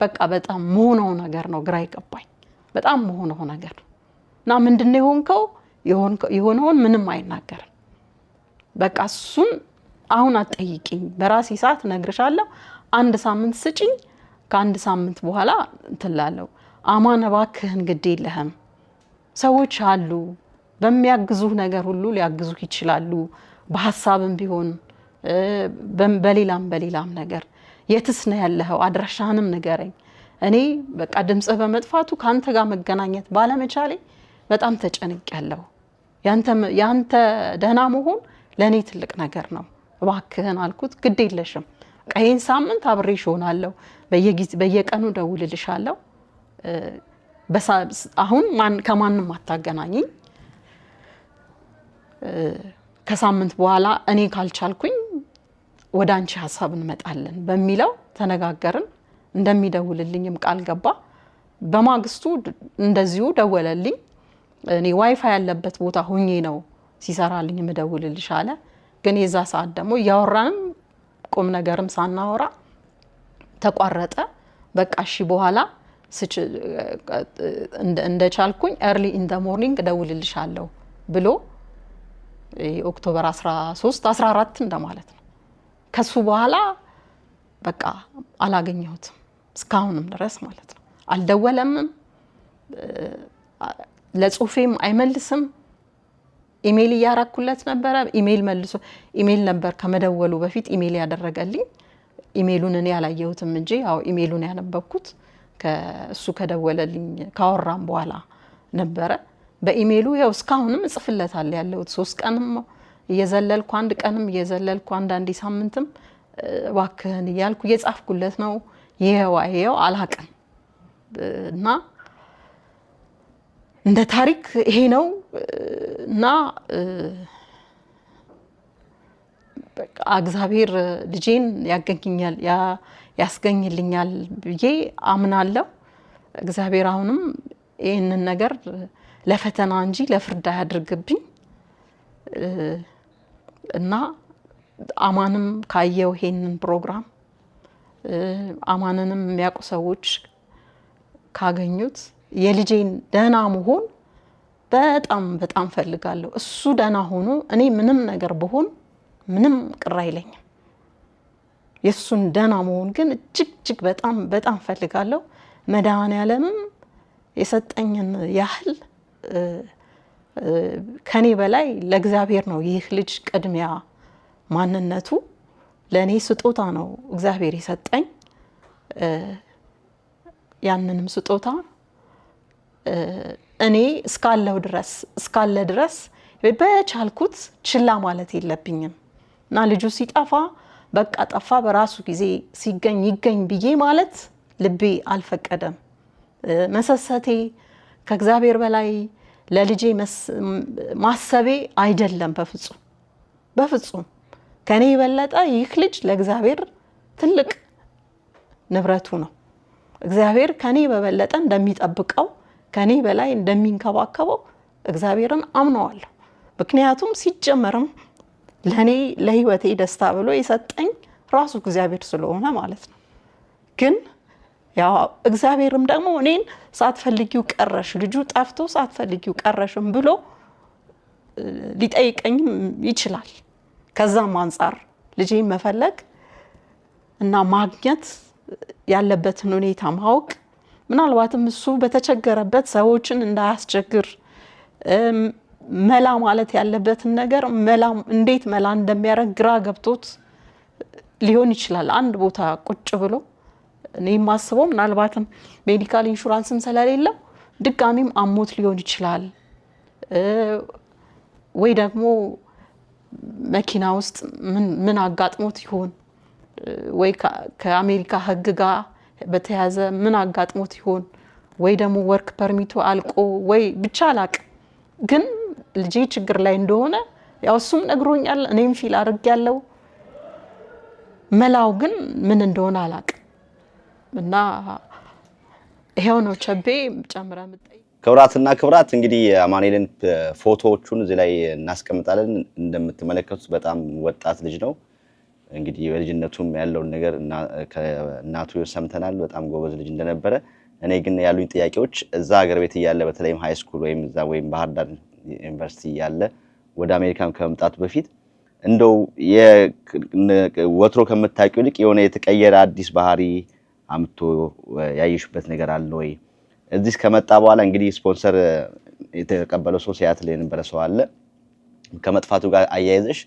በቃ በጣም መሆነው ነገር ነው ግራ ይገባኝ፣ በጣም መሆነው ነገር እና ምንድነው የሆንከው የሆነውን ምንም አይናገርም። በቃ እሱን አሁን አትጠይቂኝ በራሴ ሰዓት እነግርሻለሁ አንድ ሳምንት ስጪኝ ከአንድ ሳምንት በኋላ እንትላለሁ አማን እባክህን ግድ የለህም ሰዎች አሉ በሚያግዙህ ነገር ሁሉ ሊያግዙህ ይችላሉ በሐሳብም ቢሆን በሌላም ነገር የትስ ነው ያለኸው አድራሻህንም ንገረኝ እኔ በቃ ድምጽህ በመጥፋቱ ካንተ ጋር መገናኘት ባለመቻሌ በጣም ተጨንቄያለሁ ያንተ ደህና መሆን ለኔ ትልቅ ነገር ነው እባክህን አልኩት ግድ የለሽም ቀይን ሳምንት አብሬሽ ሆናለሁ በየቀኑ ደውልልሻለሁ አሁን ከማንም አታገናኝኝ ከሳምንት በኋላ እኔ ካልቻልኩኝ ወደ አንቺ ሐሳብ እንመጣለን በሚለው ተነጋገርን እንደሚደውልልኝም ቃል ገባ በማግስቱ እንደዚሁ ደወለልኝ እኔ ዋይፋይ ያለበት ቦታ ሆኜ ነው ሲሰራልኝ መደውልልሽ አለ ግን የዛ ሰዓት ደግሞ ያወራንም ቁም ነገርም ሳናወራ ተቋረጠ በቃ እሺ በኋላ እንደቻልኩኝ early in the morning ደውልልሻለሁ ብሎ ኦክቶበር 13 14 እንደማለት ነው ከሱ በኋላ በቃ አላገኘሁትም እስካሁንም ድረስ ማለት ነው አልደወለም ለጽሁፌም አይመልስም ኢሜል ያራኩለት ነበር ኢሜል መልሶ ኢሜል ነበር ከመደወሉ በፊት ኢሜል ያደረገልኝ ኢሜሉን እኔ ያላየሁትም እንጂ ያው ኢሜሉን ያነበብኩት ከሱ ከደወለልኝ ካወራም በኋላ ነበር በኢሜሉ ያው እስካሁንም ጽፍለታል ያለው 3 ቀንም እየዘለልኩ አንድ ቀንም እየዘለልኩ አንድ ሳምንትም ዋክህን ይያልኩ እየጻፍኩለት ነው ይሄው አላቀም እና እንደ ታሪክ ይሄ ነው እና በቃ እግዚአብሔር ልጄን ያስገኝልኛል ብዬ አምናለሁ እግዚአብሔር አሁንም ይሄንን ነገር ለፈተና እንጂ ለፍርድ ያድርግብኝ እና አማንም ካየው ይሄንን ፕሮግራም አማንንም የሚያውቁ ሰዎች ካገኙት የልጄን ደህና መሆን በጣም ፈልጋለሁ እሱ ደህና ሆኖ እኔ ምንም ነገር በሆን ምንም ቅር አይለኝም የሱን ደህና መሆን ግን እጅግ በጣም ፈልጋለሁ መድኃኔዓለምም የሰጠኝን ያህል ከኔ በላይ ለእግዚአብሔር ነው ይህ ልጅ ቅድሚያ ማንነቱ ለኔ ስጦታ ነው እግዚአብሔር የሰጠኝ ያንንም ስጦታ እኔ እስካለ ድረስ በቻልኩት ችላ ማለት የለብኝም እና ልጁ ሲጠፋ በቃ ጠፋ በራሱ ጊዜ ይገኝ ብዬ ማለት ልቤ አልፈቀደም መሰሰቴ ከእግዚአብሔር በላይ ለልጄ ማሰቤ አይደለም በፍጹም ከኔ በለጠ ይህ ልጅ ለእግዚአብሔር ትልቅ ንብረቱ ነው እግዚአብሔር ከኔ በበለጠ እንደሚጠብቀው ከኔ በላይ እንደሚንከባከበው እግዚአብሔርን አምነዋለሁ ምክንያቱም ሲጀመርም ለኔ ለህይወቴ ደስታ ብሎ የሰጠኝ ራሱ እግዚአብሔር ስለሆነ ማለት ነው ግን ያው እግዚአብሔርም ደግሞ እኔን ሳትፈልጊው ቀረሽ ልጁ ጠፍቶ ሳትፈልጊው ቀረሽም ብሎ ሊጠይቀኝም ይችላል ከዛም አንፃር ልጄን መፈለግ እና ማግኘት ያለበትን ሁኔታ ማወቅ ምናልባትም እሱ በተቸገረበት ሰዎችን እንዳያስቸግር መላ ማለት ያለበትን ነገር እንዴት መላ እንደሚያረግ ግራ ገብቶት ሊሆን ይችላል አንድ ቦታ ቁጭ ብሎ እኔ ማስበው ምናልባትም ሜዲካል ኢንሹራንስም ስለሌለው ድጋሚም አሞት ሊሆን ይችላል ወይ ደግሞ መኪና ውስጥ ምን አጋጥሞት ይሆን ወይ ከአሜሪካ ህግ ጋር በተያዘ ምን አጋጥሞት ይሆን ወይ ደግሞ ወርክ ፐርሚቱ አልቆ ወይ ብቻ አላቅ ግን ልጄ ችግር ላይ እንደሆነ ያው እሱም ነግሮኛል እኔም ፊል አድርጌያለሁ መላው ግን ምን እንደሆነ አላቅ እና ይሄው ነው ቸቤ ጨምራ መጣይ ክብራት እንግዲህ አማኑኤልን ፎቶዎቹን እዚህ ላይ እናስቀምጣለን እንደምትመለከቱት በጣም ወጣት ልጅ ነው እንግዲህ በልጅነቱም ያለው ነገር እና ከናቱ ሰምተናል በጣም ጎበዝ ልጅ እንደነበረ እኔ ግን ያሉኝ ጥያቄዎች እዛ ሀገር ቤት ያለ በተለይም ሃይ ስኩል ወይም ባህር ዳር ዩኒቨርሲቲ ያለ ወደ አሜሪካን ከመምጣቱ በፊት እንደው ወትሮ ከምታውቂው ልቅ የሆነ የተቀየረ አዲስ ባህሪ አምቶ ያየሽበት ነገር አለ ወይ? እዚህ ከመጣ በኋላ እንግዲህ ስፖንሰር የተቀበለው ሰው ሲያትል የነበረ ሰው አለ። ከመጥፋቱ ጋር አያይዘሽ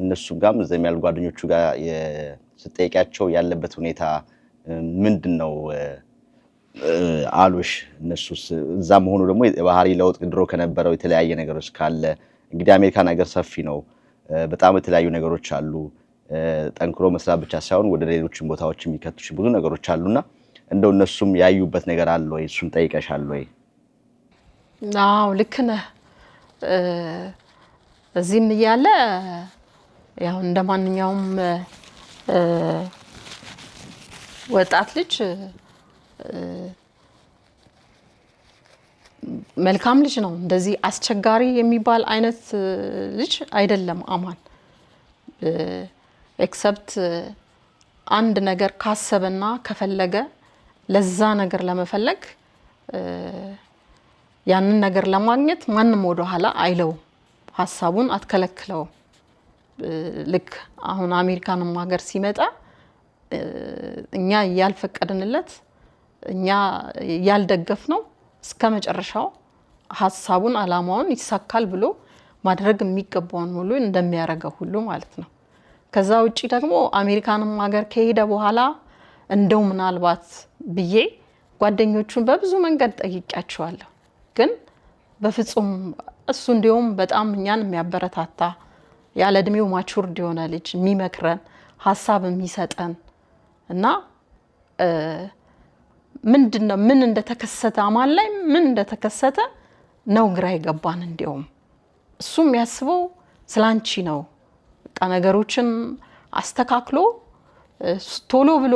እነሱ ጋርም እዛም ያሉ ጓደኞቹ ጋር ስትጠይቂያቸው ያለበት ሁኔታ ምንድነው አሉሽ? እነሱስ እዛ መሆኑ ደግሞ ባህሪ ለውጥ ድሮ ከነበረው የተለያየ ነገሮች ካለ እንግዲህ አሜሪካን ሀገር ሰፊ ነው፣ በጣም የተለያዩ ነገሮች አሉ። ጠንክሮ መስራት ብቻ ሳይሆን ወደ ሌሎችም ቦታዎች የሚከቱሽ ብዙ ነገሮች አሉና እንደው እነሱም ያዩበት ነገር አለ ወይ? እሱን ጠይቀሻል ወይ? አዎ ልክ ነህ። እዚህም እያለ ያው እንደማንኛውም ወጣት ልጅ መልካም ልጅ ነው። እንደዚህ አስቸጋሪ የሚባል አይነት ልጅ አይደለም አማን። ኤክሰፕት አንድ ነገር ካሰበና ከፈለገ ለዛ ነገር ለመፈለግ ያንን ነገር ለማግኘት ማንም ወደ ኋላ አይለውም፣ ሀሳቡን አትከለክለውም። ልክ አሁን አሜሪካንም ሀገር ሲመጣ እኛ ያልፈቀድንለት እኛ ያልደገፍነው እስከ መጨረሻው ሀሳቡን አላማውን ይሳካል ብሎ ማድረግ የሚገባውን ሁሉ እንደሚያደርገው ሁሉ ማለት ነው። ከዛ ውጪ ደግሞ አሜሪካንም ሀገር ከሄደ በኋላ እንደው ምናልባት ብዬ ጓደኞቹን በብዙ መንገድ ጠይቄያቸዋለሁ። ግን በፍጹም እሱ እንዲያውም በጣም እኛን የሚያበረታታ ያለ እድሜው ማቹርድ የሆነ ልጅ የሚመክረን ሀሳብ የሚሰጠን እና ምንድነው ምን እንደተከሰተ አማን ላይ ምን እንደተከሰተ ነው ግራ ይገባን። እንዲያውም እሱ የሚያስበው ስላንቺ ነው። በቃ ነገሮችን አስተካክሎ ቶሎ ብሎ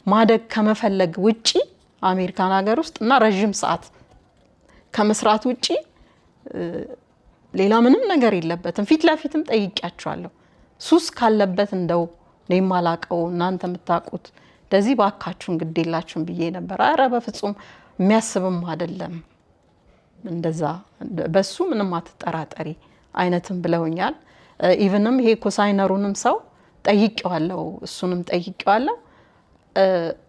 ማደግ ከመፈለግ ውጪ አሜሪካን ሀገር ውስጥ እና ረጅም ሰዓት ከመስራት ውጪ ሌላ ምንም ነገር የለበትም። ፊት ለፊትም ጠይቄያቸዋለሁ። ሱስ ካለበት እንደው እኔ ማላቀው እናንተ የምታውቁት እንደዚህ ባካችሁን ግዴላችሁን ብዬ ነበር። አረ በፍጹም የሚያስብም አይደለም እንደዛ በሱ ምንም አትጠራጠሪ አይነትም ብለውኛል። ኢቭንም ይሄ ኮሳይነሩንም ሰው ጠይቄዋለሁ፣ እሱንም ጠይቄዋለሁ።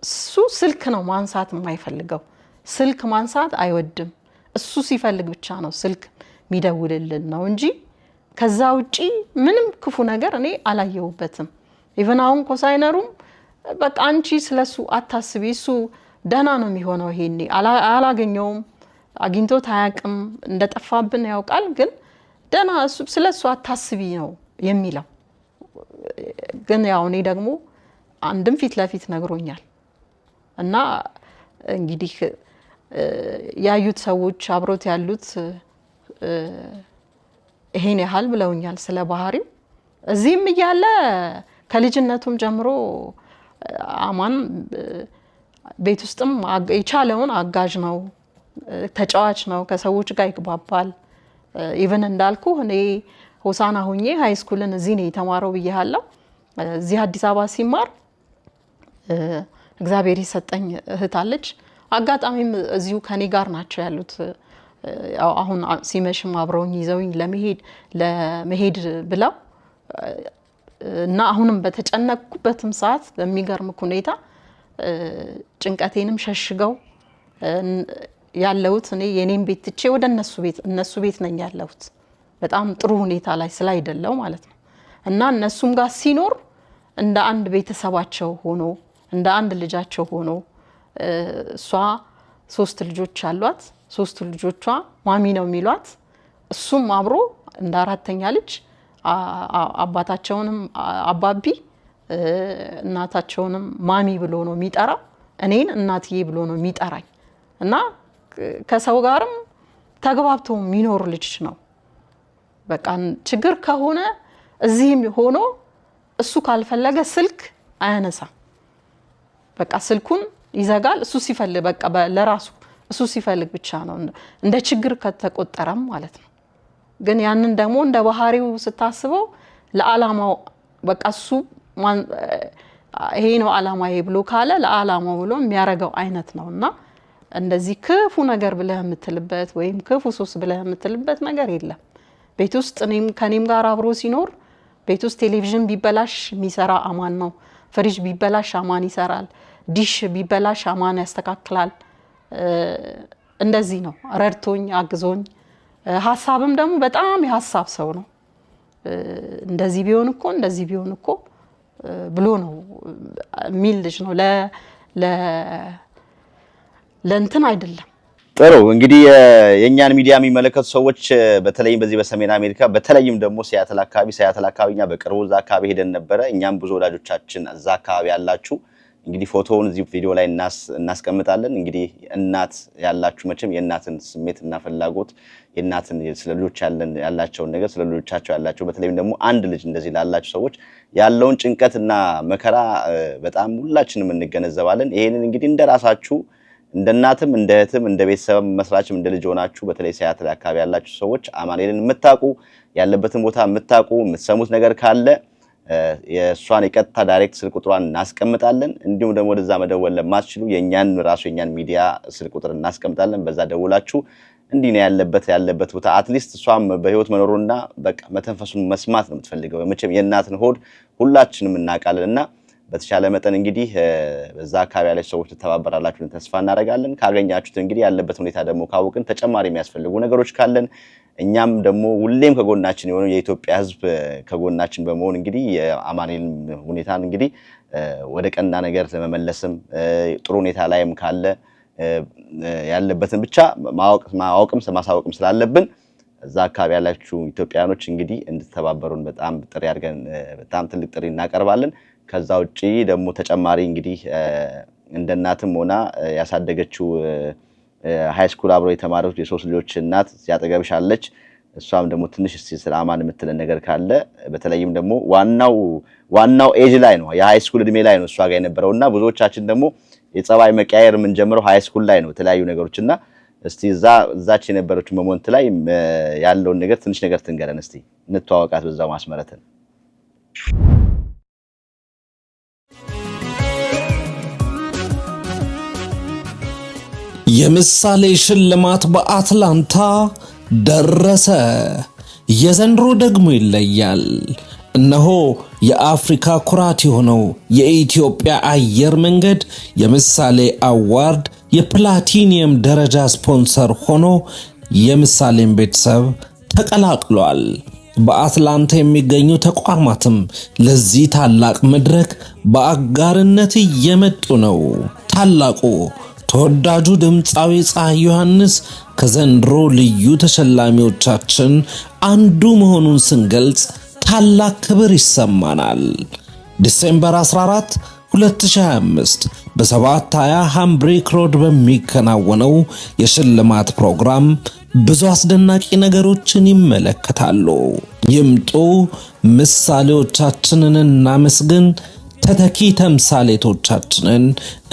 እሱ ስልክ ነው ማንሳት የማይፈልገው፣ ስልክ ማንሳት አይወድም። እሱ ሲፈልግ ብቻ ነው ስልክ የሚደውልልን ነው እንጂ ከዛ ውጪ ምንም ክፉ ነገር እኔ አላየሁበትም። ኢቭን አሁን ኮሳይነሩም በቃ አንቺ ስለሱ አታስቢ፣ እሱ ደህና ነው የሚሆነው፣ ይሄኔ አላገኘውም፣ አግኝቶት አያውቅም፣ እንደጠፋብን ያውቃል፣ ግን ደህና ስለሱ አታስቢ ነው የሚለው። ግን ያው እኔ ደግሞ አንድም ፊት ለፊት ነግሮኛል እና እንግዲህ ያዩት ሰዎች አብሮት ያሉት ይሄን ያህል ብለውኛል ስለ ባህሪው። እዚህም እያለ ከልጅነቱም ጀምሮ አማን ቤት ውስጥም የቻለውን አጋዥ ነው፣ ተጫዋች ነው፣ ከሰዎች ጋር ይግባባል። ኢቭን እንዳልኩ እኔ ሆሳና ሆኜ ሃይ ስኩልን እዚህ ነው የተማረው ብያለሁ። እዚህ አዲስ አበባ ሲማር እግዚአብሔር የሰጠኝ እህት አለች። አጋጣሚም እዚሁ ከኔ ጋር ናቸው ያሉት። አሁን ሲመሽም አብረውኝ ይዘውኝ ለመሄድ ብለው እና አሁንም በተጨነቅኩበትም ሰዓት በሚገርም ሁኔታ ጭንቀቴንም ሸሽገው ያለሁት እኔ የኔን ቤት ትቼ ወደ እነሱ ቤት ነኝ ያለሁት። በጣም ጥሩ ሁኔታ ላይ ስላይደለው ማለት ነው። እና እነሱም ጋር ሲኖር እንደ አንድ ቤተሰባቸው ሆኖ እንደ አንድ ልጃቸው ሆኖ እሷ 3 ልጆች አሏት። 3 ልጆቿ ማሚ ነው የሚሏት። እሱም አብሮ እንደ አራተኛ ልጅ አባታቸውንም አባቢ እናታቸውንም ማሚ ብሎ ነው የሚጠራው። እኔን እናትዬ ብሎ ነው የሚጠራኝ እና ከሰው ጋርም ተግባብቶ የሚኖር ልጅ ነው። በቃ ችግር ከሆነ እዚህም ሆኖ እሱ ካልፈለገ ስልክ አያነሳም። በቃ ስልኩን ይዘጋል። እሱ ሲፈልግ በቃ ለራሱ እሱ ሲፈልግ ብቻ ነው እንደ ችግር ከተቆጠረም ማለት ነው። ግን ያንን ደግሞ እንደ ባህሪው ስታስበው ለዓላማው በቃ እሱ ይሄ ነው ዓላማዬ ብሎ ካለ ለዓላማው ብሎ የሚያረጋው አይነት ነውና እንደዚህ ክፉ ነገር ብለህ የምትልበት ወይም ክፉ ሱስ ብለህ የምትልበት ነገር የለም። ቤት ውስጥ ከኔም ጋር አብሮ ሲኖር ቤት ውስጥ ቴሌቪዥን ቢበላሽ የሚሰራ አማን ነው። ፍሪጅ ቢበላሽ አማን ይሰራል። ዲሽ ቢበላሽ አማን ያስተካክላል። እንደዚህ ነው ረድቶኝ አግዞኝ። ሐሳብም ደግሞ በጣም የሐሳብ ሰው ነው። እንደዚህ ቢሆን እኮ ብሎ ነው የሚል ልጅ ነው። ለእንትን አይደለም። ጥሩ እንግዲህ የኛን ሚዲያ የሚመለከቱ ሰዎች በተለይም በዚህ በሰሜን አሜሪካ በተለይም ደግሞ ሲያትል አካባቢኛ በቅርቡ እዛ አካባቢ ሄደን ነበረ። እኛም ብዙ ወዳጆቻችን እዛ አካባቢ ያላችሁ እንግዲህ ፎቶውን እዚህ ቪዲዮ ላይ እናስቀምጣለን። እንግዲህ እናት ያላችሁ መቼም የእናትን ስሜትና ፍላጎት የእናትን ስለ ልጆች ያላቸውን ነገር ስለ ልጆቻቸው ያላቸው በተለይም ደግሞ አንድ ልጅ እንደዚህ ላላችሁ ሰዎች ያለውን ጭንቀትና መከራ በጣም ሁላችንም እንገነዘባለን። ይሄንን እንግዲህ እንደራሳችሁ እንደ እናትም እንደ እህትም እንደ ቤተሰብ መስራችም እንደ ልጅ ሆናችሁ በተለይ ሲያትል አካባቢ ያላችሁ ሰዎች አማኑኤልን የምታውቁ ያለበትን ቦታ የምታውቁ የምትሰሙት ነገር ካለ የሷን የቀጥታ ዳይሬክት ስልክ ቁጥሯን እናስቀምጣለን። እንዲሁም ደግሞ ወደዛ መደወል ለማትችሉ የኛን ሚዲያ ስልክ ቁጥር እናስቀምጣለን። በዛ ደውላችሁ እንዲህ ነው ያለበት ቦታ አትሊስት እሷም በህይወት መኖሩና በቃ መተንፈሱን መስማት ነው የምትፈልገው። መቼም የእናትን ሆድ ሁላችንም እናውቃለንና በተሻለ መጠን እንግዲህ በዛ አካባቢ ያለ ሰዎች ተተባበራላችሁ ተስፋ እናደርጋለን። ካገኛችሁት እንግዲህ ያለበት ሁኔታ ደግሞ ካወቅን ተጨማሪ የሚያስፈልጉ ነገሮች ካለን እኛም ደግሞ ሁሌም ከጎናችን የሆነው የኢትዮጵያ ህዝብ ከጎናችን በመሆን እንግዲህ የአማኑኤል ሁኔታን እንግዲህ ወደ ቀና ነገር ለመመለስም ጥሩ ሁኔታ ላይም ካለ ያለበትን ብቻ ማወቅም ማሳወቅም ስላለብን እዛ አካባቢ ያላችሁ ኢትዮጵያኖች እንግዲህ እንድትተባበሩን በጣም ጥሪ አድርገን በጣም ትልቅ ጥሪ እናቀርባለን። ከዛ ውጪ ደግሞ ተጨማሪ እንግዲህ እንደናትም ሆና ያሳደገችው ሃይ ስኩል አብሮ የተማሩት የሶስት ልጆች እናት ያጠገብሽ አለች። እሷም ደግሞ ትንሽ ስለ አማን የምትለን ነገር ካለ በተለይም ደግሞ ዋናው ኤጅ ላይ ነው የሃይ ስኩል እድሜ ላይ ነው እሷ ጋር የነበረውና ብዙዎቻችን ደግሞ የጸባይ መቀየር ምን ጀምረው ሃይ ስኩል ላይ ነው የተለያዩ ነገሮችና እስቲ እዛች የነበረችው ሞመንት ላይ ያለውን ነገር ትንሽ ነገር ትንገረን እስቲ እንተዋወቃት በዛው ማስመረተን። የምሳሌ ሽልማት በአትላንታ ደረሰ። የዘንድሮ ደግሞ ይለያል። እነሆ የአፍሪካ ኩራት የሆነው የኢትዮጵያ አየር መንገድ የምሳሌ አዋርድ የፕላቲኒየም ደረጃ ስፖንሰር ሆኖ የምሳሌን ቤተሰብ ተቀላቅሏል። በአትላንታ የሚገኙ ተቋማትም ለዚህ ታላቅ መድረክ በአጋርነት እየመጡ ነው። ታላቁ ተወዳጁ ድምፃዊ ፀሐይ ዮሐንስ ከዘንድሮ ልዩ ተሸላሚዎቻችን አንዱ መሆኑን ስንገልጽ ታላቅ ክብር ይሰማናል። ዲሴምበር 14 2025 በ720 ሃምብሪክ ሮድ በሚከናወነው የሽልማት ፕሮግራም ብዙ አስደናቂ ነገሮችን ይመለከታሉ። ይምጡ፣ ምሳሌዎቻችንን እናመስግን፣ ተተኪ ተምሳሌቶቻችንን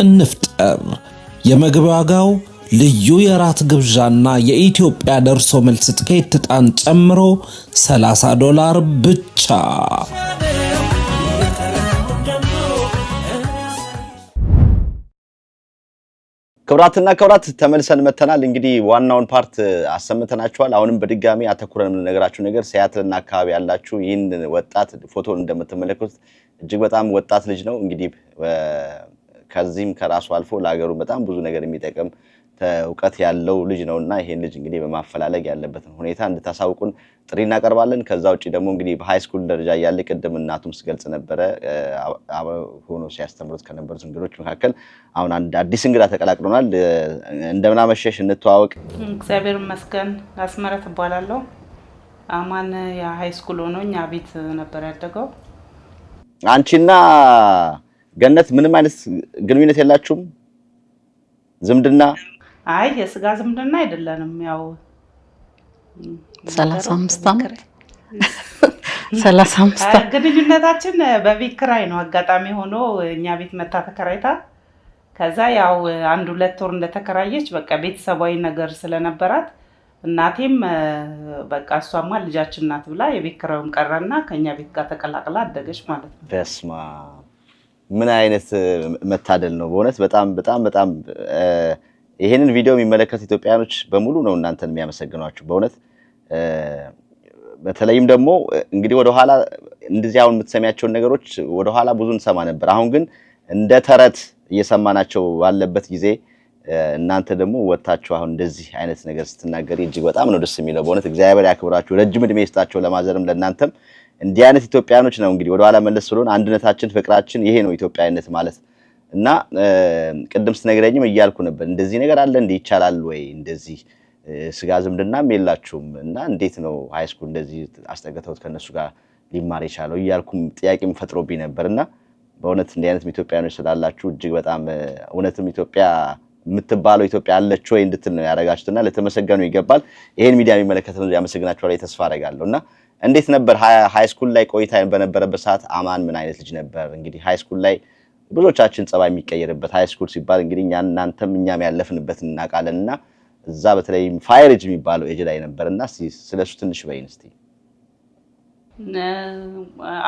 እንፍጠር። የመግቢያ ዋጋው ልዩ የራት ግብዣና የኢትዮጵያ ደርሶ መልስ ትኬት ዕጣን ጨምሮ $30 ብቻ። ክብራትና ክብራት ተመልሰን መተናል። እንግዲህ ዋናውን ፓርት አሰምተናችኋል። አሁንም በድጋሚ አተኩረን የምንነግራችሁ ነገር ሲያትልና አካባቢ ያላችሁ ይህን ወጣት ፎቶን እንደምትመለከቱት እጅግ በጣም ወጣት ልጅ ነው። እንግዲህ ከዚህም ከራሱ አልፎ ለሀገሩ በጣም ብዙ ነገር የሚጠቅም እውቀት ያለው ልጅ ነውና ይሄን ልጅ እንግዲህ በማፈላለግ ያለበትን ሁኔታ እንድታሳውቁን ጥሪ እናቀርባለን። ከዛ ውጪ ደግሞ እንግዲህ በሃይ ስኩል ደረጃ ያለ ቅድም እናቱም ስገልጽ ነበረ ሆኖ ሲያስተምሩት ከነበሩት እንግዶች መካከል አሁን አንድ አዲስ እንግዳ ተቀላቅሎናል። እንደምን አመሸሽ፣ እንተዋወቅ። እግዚአብሔር ይመስገን። አስመረት እባላለሁ። አማን የሃይ ስኩል ሆኖ እኛ ቤት ነበር ያደገው። አንቺና ገነት ምንም አይነት ግንኙነት የላችሁም? ዝምድና? አይ የስጋ ዝምድና አይደለንም። ያው 35 ዓመት ግንኙነታችን በቤት ኪራይ ነው። አጋጣሚ ሆኖ እኛ ቤት መታ ተከራይታ ከዛ ያው 1-2 ወር እንደተከራየች በቃ ቤተሰባዊ ነገር ስለነበራት እናቴም በቃ እሷማ ልጃችን ናት ብላ የቤት ኪራዩም ቀረና ከኛ ቤት ጋር ተቀላቅላ አደገች ማለት ነው። በስማ ምን አይነት መታደል ነው በእውነት። በጣም በጣም በጣም ይሄንን ቪዲዮ የሚመለከቱ ኢትዮጵያኖች በሙሉ ነው እናንተን የሚያመሰግኗችሁ። በእውነት በተለይም ደግሞ እንግዲህ ወደ ኋላ እንደዚህ አሁን የምትሰሚያቸው ነገሮች ወደ ኋላ ብዙ እንሰማ ነበር። አሁን ግን እንደ ተረት እየሰማናቸው ባለበት ጊዜ እናንተ ደግሞ ወጣችሁ አሁን እንደዚህ አይነት ነገር ስትናገሪ እጅግ በጣም ነው ደስ የሚለው። በእውነት እግዚአብሔር ያክብራችሁ፣ ረጅም እድሜ ይስጣችሁ። ለማዘርም ለእናንተም እንዲህ አይነት ኢትዮጵያኖች ነው እንግዲህ ወደ ኋላ መለስ ብሎን አንድነታችን፣ ፍቅራችን ይሄ ነው ኢትዮጵያዊነት ማለት እና ቅድም ስትነግረኝም እያልኩ ነበር እንደዚህ ነገር አለ እንዴ ይቻላል ወይ እንደዚህ ስጋ ዝምድናም የላችሁም እና እንዴት ነው ሃይስኩል እንደዚህ አስጠገተውት ከነሱ ጋር ሊማር የቻለው እያልኩም ጥያቄም ፈጥሮብኝ ነበርና በእውነት እንዲህ አይነት ኢትዮጵያኖች ስላላችሁ እጅግ በጣም እውነትም ኢትዮጵያ የምትባለው ኢትዮጵያ አለች ወይ እንድትል ነው ያረጋችሁትና ለተመሰገኑ ይገባል። ይሄን ሚዲያ የሚመለከተው ያመሰግናችኋል ላይ ተስፋ አደርጋለሁና እንዴት ነበር ሃይስኩል ላይ ቆይታ በነበረበት ሰዓት አማን ምን አይነት ልጅ ነበር? እንግዲህ ሃይስኩል ላይ ብዙዎቻችን ጸባይ የሚቀየርበት ሃይስኩል ሲባል እንግዲህ እናንተም እኛም ያለፍንበት እናውቃለንና እዛ በተለይ ፋየር ኤጅ የሚባለው ኤጅ ላይ ነበርና ስለሱ ትንሽ በይን እስቲ።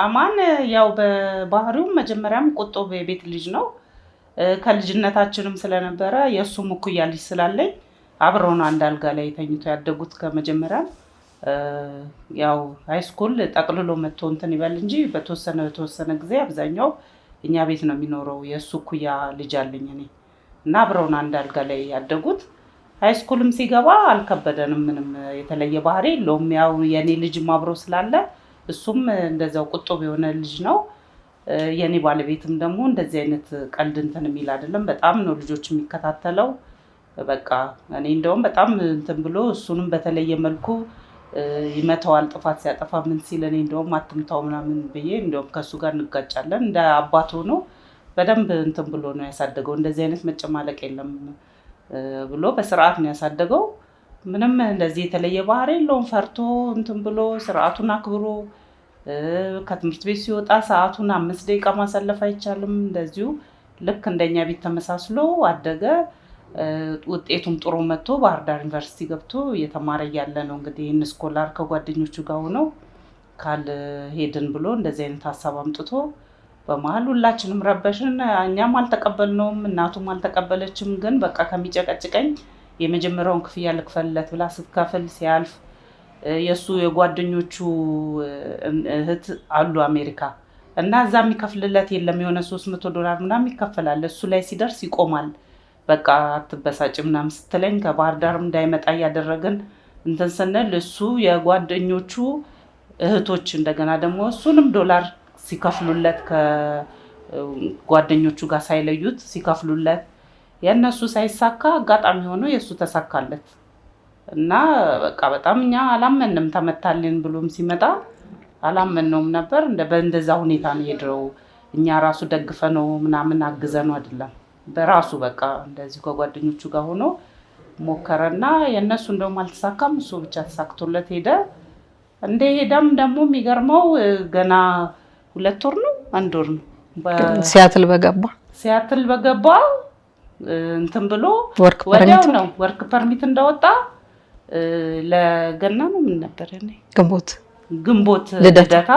አማን ያው በባህሪው መጀመሪያም ቁጥብ የቤት ልጅ ነው። ከልጅነታችንም ስለነበረ የሱም እኩያ ልጅ ስላለኝ አብረውን አንድ አልጋ ላይ ተኝቶ ያደጉት ከመጀመሪያ ያው ሃይስኩል ጠቅልሎ መጥቶ እንትን ይበል እንጂ በተወሰነ ጊዜ አብዛኛው እኛ ቤት ነው የሚኖረው። የሱ እኩያ ልጅ አለኝ እኔ እና አብረውን አንድ አልጋ ላይ ያደጉት። ሃይስኩልም ሲገባ አልከበደንም፣ ምንም የተለየ ባህሪ የለውም። ያው የኔ ልጅም አብሮ ስላለ እሱም እንደዛው ቁጥብ የሆነ ልጅ ነው። የኔ ባለቤትም ደግሞ እንደዚህ አይነት ቀልድ እንትን የሚል አይደለም። በጣም ነው ልጆች የሚከታተለው። በቃ እኔ እንደውም በጣም እንትን ብሎ እሱንም በተለየ መልኩ ይመታዋል ጥፋት ሲያጠፋ ምን ሲል እኔ እንደውም አትምታው ምናምን ብዬ እንደውም ከሱ ጋር እንጋጫለን። እንደ አባት ሆኖ በደንብ እንትን ብሎ ነው ያሳደገው። እንደዚህ አይነት መጨማለቅ የለም ብሎ በስርዓት ነው ያሳደገው። ምንም እንደዚህ የተለየ ባህሪ የለውም። ፈርቶ እንትን ብሎ ስርዓቱን አክብሮ ከትምህርት ቤት ሲወጣ ሰዓቱን 5 ደቂቃ ማሳለፍ አይቻልም። እንደዚሁ ልክ እንደኛ ቤት ተመሳስሎ አደገ። ውጤቱም ጥሩ መጥቶ ባህር ዳር ዩኒቨርሲቲ ገብቶ እየተማረ ያለ ነው። እንግዲህ ስኮላር ከጓደኞቹ ጋር ሆነው ሄድን ብሎ እንደዚህ አይነት ሀሳብ አምጥቶ በመሀል ሁላችንም ረበሽን። እኛም አልተቀበልነውም፣ እናቱም አልተቀበለችም። ግን በቃ ከሚጨቀጭቀኝ የመጀመሪያውን ክፍያ ልክፈልለት ብላ ስትከፍል ሲያልፍ የሱ የጓደኞቹ እህት አሉ አሜሪካ እና እዛ የሚከፍልለት የለም። የሆነ $300 ምናምን ይከፈላል። እሱ ላይ ሲደርስ ይቆማል። በቃ አትበሳጭ ምናምን ስትለኝ ከባህር ዳርም እንዳይመጣ እያደረግን እንትን ስንል እሱ የጓደኞቹ እህቶች እንደገና ደግሞ እሱንም $1 ሲከፍሉለት ከጓደኞቹ ጋር ሳይለዩት ሲከፍሉለት የእነሱ ሳይሳካ አጋጣሚ ሆኖ የእሱ ተሳካለት እና በቃ በጣም እኛ አላመንም። ተመታልን ብሎም ሲመጣ አላመነውም ነበር። በእንደዛ ሁኔታ ነው የሄደው። እኛ ራሱ ደግፈነው ምናምን አግዘነው አይደለም፣ በራሱ በቃ እንደዚህ ከጓደኞቹ ጋር ሆኖ ሞከረና የእነሱ እንደውም አልተሳካም፣ እሱ ብቻ ተሳክቶለት ሄደ። እንደሄደም ደግሞ የሚገርመው ገና 2 ወር ነው 1 ወር ነው ሲያትል በገባ እንትን ብሎ ወዲያው ነው ወርክ ፐርሚት እንደወጣ ለገና ነው ምን ነበር እኔ ግንቦት ልደታ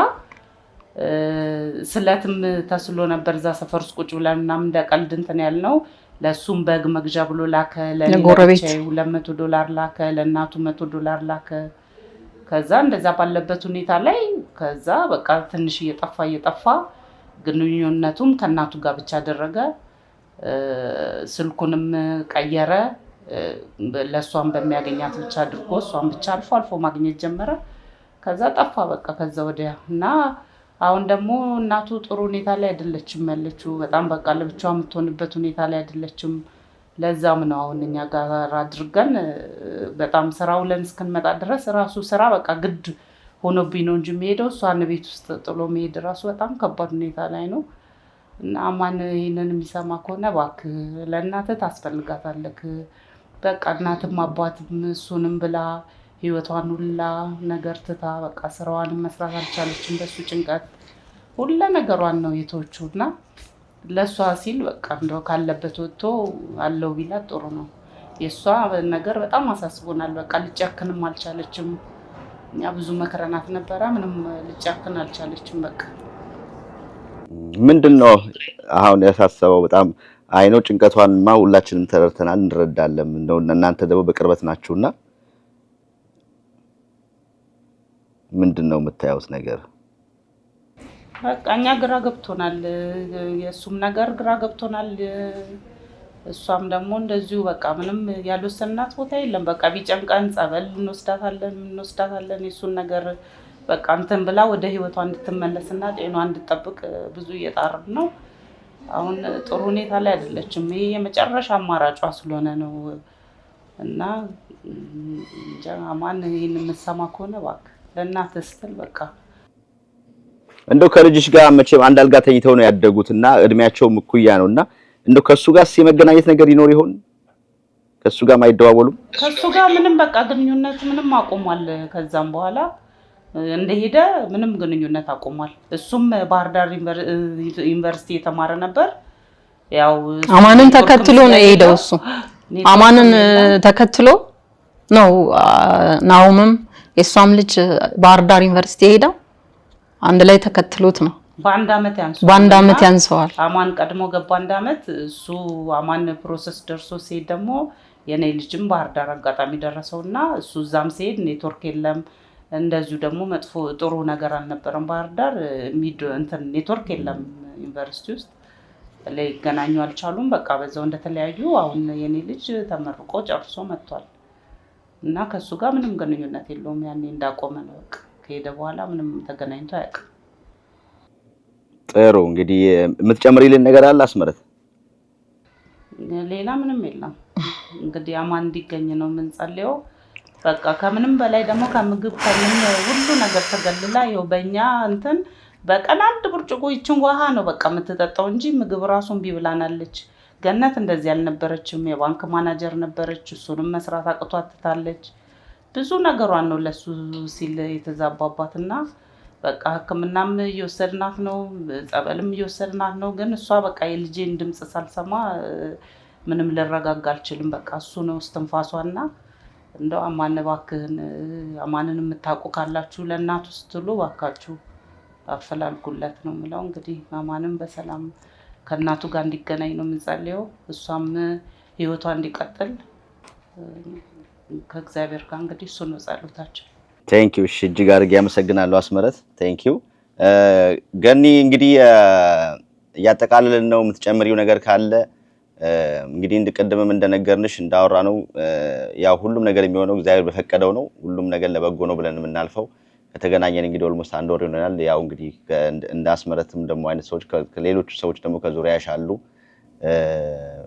ስለትም ተስሎ ነበር። እዛ ሰፈር ውስጥ ቁጭ ብለን ምናምን እንደቀልድ እንትን ያልነው ለሱም በግ መግዣ ብሎ ላከ። ለጎረቤት $200 ላከ፣ ለእናቱ $100 ላከ። ከዛ እንደዛ ባለበት ሁኔታ ላይ ከዛ በቃ ትንሽ እየጠፋ ግንኙነቱም ከእናቱ ጋር ብቻ አደረገ። ስልኩንም ቀየረ። ለሷም በሚያገኛት ብቻ አድርጎ እሷም ብቻ አልፎ ማግኘት ጀመረ። ከዛ ጠፋ በቃ ከዛ ወዲያ እና አሁን ደግሞ እናቱ ጥሩ ሁኔታ ላይ አይደለችም ያለችው። በጣም በቃ ለብቻዋ የምትሆንበት ሁኔታ ላይ አይደለችም። ለዛም ነው አሁን እኛ ጋር አድርገን በጣም ስራው ለን እስክንመጣ ድረስ ራሱ ስራ በቃ ግድ ሆኖብኝ ነው እንጂ የሚሄደው እሷን ቤት ውስጥ ጥሎ መሄድ ራሱ በጣም ከባድ ሁኔታ ላይ ነው። እና አማን ይሄንን የሚሰማ ከሆነ እባክህ ለእናትህ ታስፈልጋታለህ። በቃ እናትም አባትም እሱንም ብላ ህይወቷን ሁላ ነገር ትታ በቃ ስራዋንም መስራት አልቻለችም። በሱ ጭንቀት ሁሉ ነገሯን ነው የተወችውና ለሷ ሲል በቃ እንደው ካለበት ወጥቶ አለው ቢላት ጥሩ ነው። የሷ ነገር በጣም አሳስቦናል። በቃ ልጨክንም አልቻለችም። እኛ ብዙ መከረናት ነበረ፣ ምንም ልጨክን አልቻለችም። በቃ ምንድነው አሁን ያሳሰበው? በጣም አይኖ ጭንቀቷንማ ሁላችንም ተረድተናል፣ እንረዳለን። እንደው እናንተ ደግሞ በቅርበት ናችሁና ምንድነው የምታዩት ነገር? በቃ እኛ ግራ ገብቶናል። የሱም ነገር ግራ ገብቶናል። እሷም ደግሞ እንደዚሁ በቃ ምንም ያልወሰናት ቦታ የለም። በቃ ቢጨንቀን ጸበል እንወስዳታለን የሱን ነገር በቃ እንትን ብላ ወደ ህይወቷ እንድትመለስና ጤናዋ እንድትጠብቅ ብዙ እየጣርን ነው። አሁን ጥሩ ሁኔታ ላይ አይደለችም። ይሄ የመጨረሻ አማራጯ ስለሆነ ነው እና አማን ይሄን የምትሰማ ከሆነ እባክህ ለእናትህ ስትል በቃ እንደው ከልጅሽ ጋር መቼም አንድ አልጋ ተኝተው ነው ያደጉትና እድሜያቸውም እኩያ ነውና እንደው ከሱ ጋር የመገናኘት ነገር ይኖር ይሆን? ከሱ ጋር ማይደዋወሉም? ከሱ ጋር ምንም በቃ ግንኙነት ምንም አቆሟል። ከዛም በኋላ እንደሄደ ምንም ግንኙነት አቆሟል። እሱም ባህር ዳር ዩኒቨርሲቲ የተማረ ነበር። ያው አማንን ተከትሎ ነው የሄደው። እሱ አማንን ተከትሎ ነው ናውምም የሷም ልጅ ባህር ዳር ዩኒቨርሲቲ ሄደው አንድ ላይ ተከትሎት ነው። በአንድ አመት ያንሰዋል። አማን ቀድሞ ገባ አንድ አመት። እሱ አማን ፕሮሰስ ደርሶ ሲሄድ ደግሞ የኔ ልጅም ባህር ዳር አጋጣሚ ደረሰውና እሱ ዛም ሲሄድ ኔትወርክ የለም። እንደዚሁ ደግሞ መጥፎ ጥሩ ነገር አልነበረም። ባህር ዳር እንትን ኔትወርክ የለም ዩኒቨርሲቲ ውስጥ ላይ ገናኙ አልቻሉም። በቃ በዛው እንደተለያዩ አሁን የኔ ልጅ ተመርቆ ጨርሶ መጥቷል እና ከሱ ጋር ምንም ግንኙነት የለውም። ያኔ እንዳቆመ ነው በቃ ከሄደ በኋላ ምንም ተገናኝቶ አያውቅም። ጥሩ እንግዲህ የምትጨምሪልን ነገር አለ አስመረት? ሌላ ምንም የለም። እንግዲህ አማን እንዲገኝ ነው የምንጸልየው። በቃ ከምንም በላይ ደግሞ ከምግብ ከምን ሁሉ ነገር ተገልላ ይኸው በእኛ እንትን በቀን አንድ ብርጭቆ ይችን ውሃ ነው በቃ የምትጠጣው እንጂ ምግብ ራሱን ቢብላናለች። ገነት እንደዚህ አልነበረችም። የባንክ ማናጀር ነበረች። እሱንም መስራት አቅቷት ትታለች። ብዙ ነገሯን ነው ለሱ ሲል የተዛባባትና በቃ ሕክምናም እየወሰድናት ነው፣ ጸበልም እየወሰድናት ነው። ግን እሷ በቃ የልጄን ድምጽ ሳልሰማ ምንም ልረጋጋ አልችልም። በቃ እሱ ነው እስትንፋሷና እንደው አማን እባክህን አማንን የምታውቁ ካላችሁ ለእናቱ ስትሉ እባካችሁ አፈላልጉለት ነው የምለው። እንግዲህ አማንም በሰላም ከእናቱ ጋር እንዲገናኝ ነው የምንጸልየው። እሷም ህይወቷ እንዲቀጥል ከእግዚአብሔር ጋር እንግዲህ እሱ ነው ጸሎታችን። ቴንኪው። እሺ እጅግ አድርጌ አመሰግናለሁ አስመረት። ቴንኪው። ገኒ እንግዲህ እያጠቃለልን ነው። የምትጨምሪው ነገር ካለ እንግዲህ እንደቀደመም እንደነገርንሽ እንዳወራ ነው ያው ሁሉም ነገር የሚሆነው እግዚአብሔር በፈቀደው ነው። ሁሉም ነገር ለበጎ ነው ብለን የምናልፈው ከተገናኘን እንግዲህ ኦልሞስት አንድ ወር ይሆናል። ያው እንግዲህ እንዳስመረትም ደግሞ አይነት ሰዎች ከሌሎች ሰዎች ደግሞ ከዙሪያሽ አሉ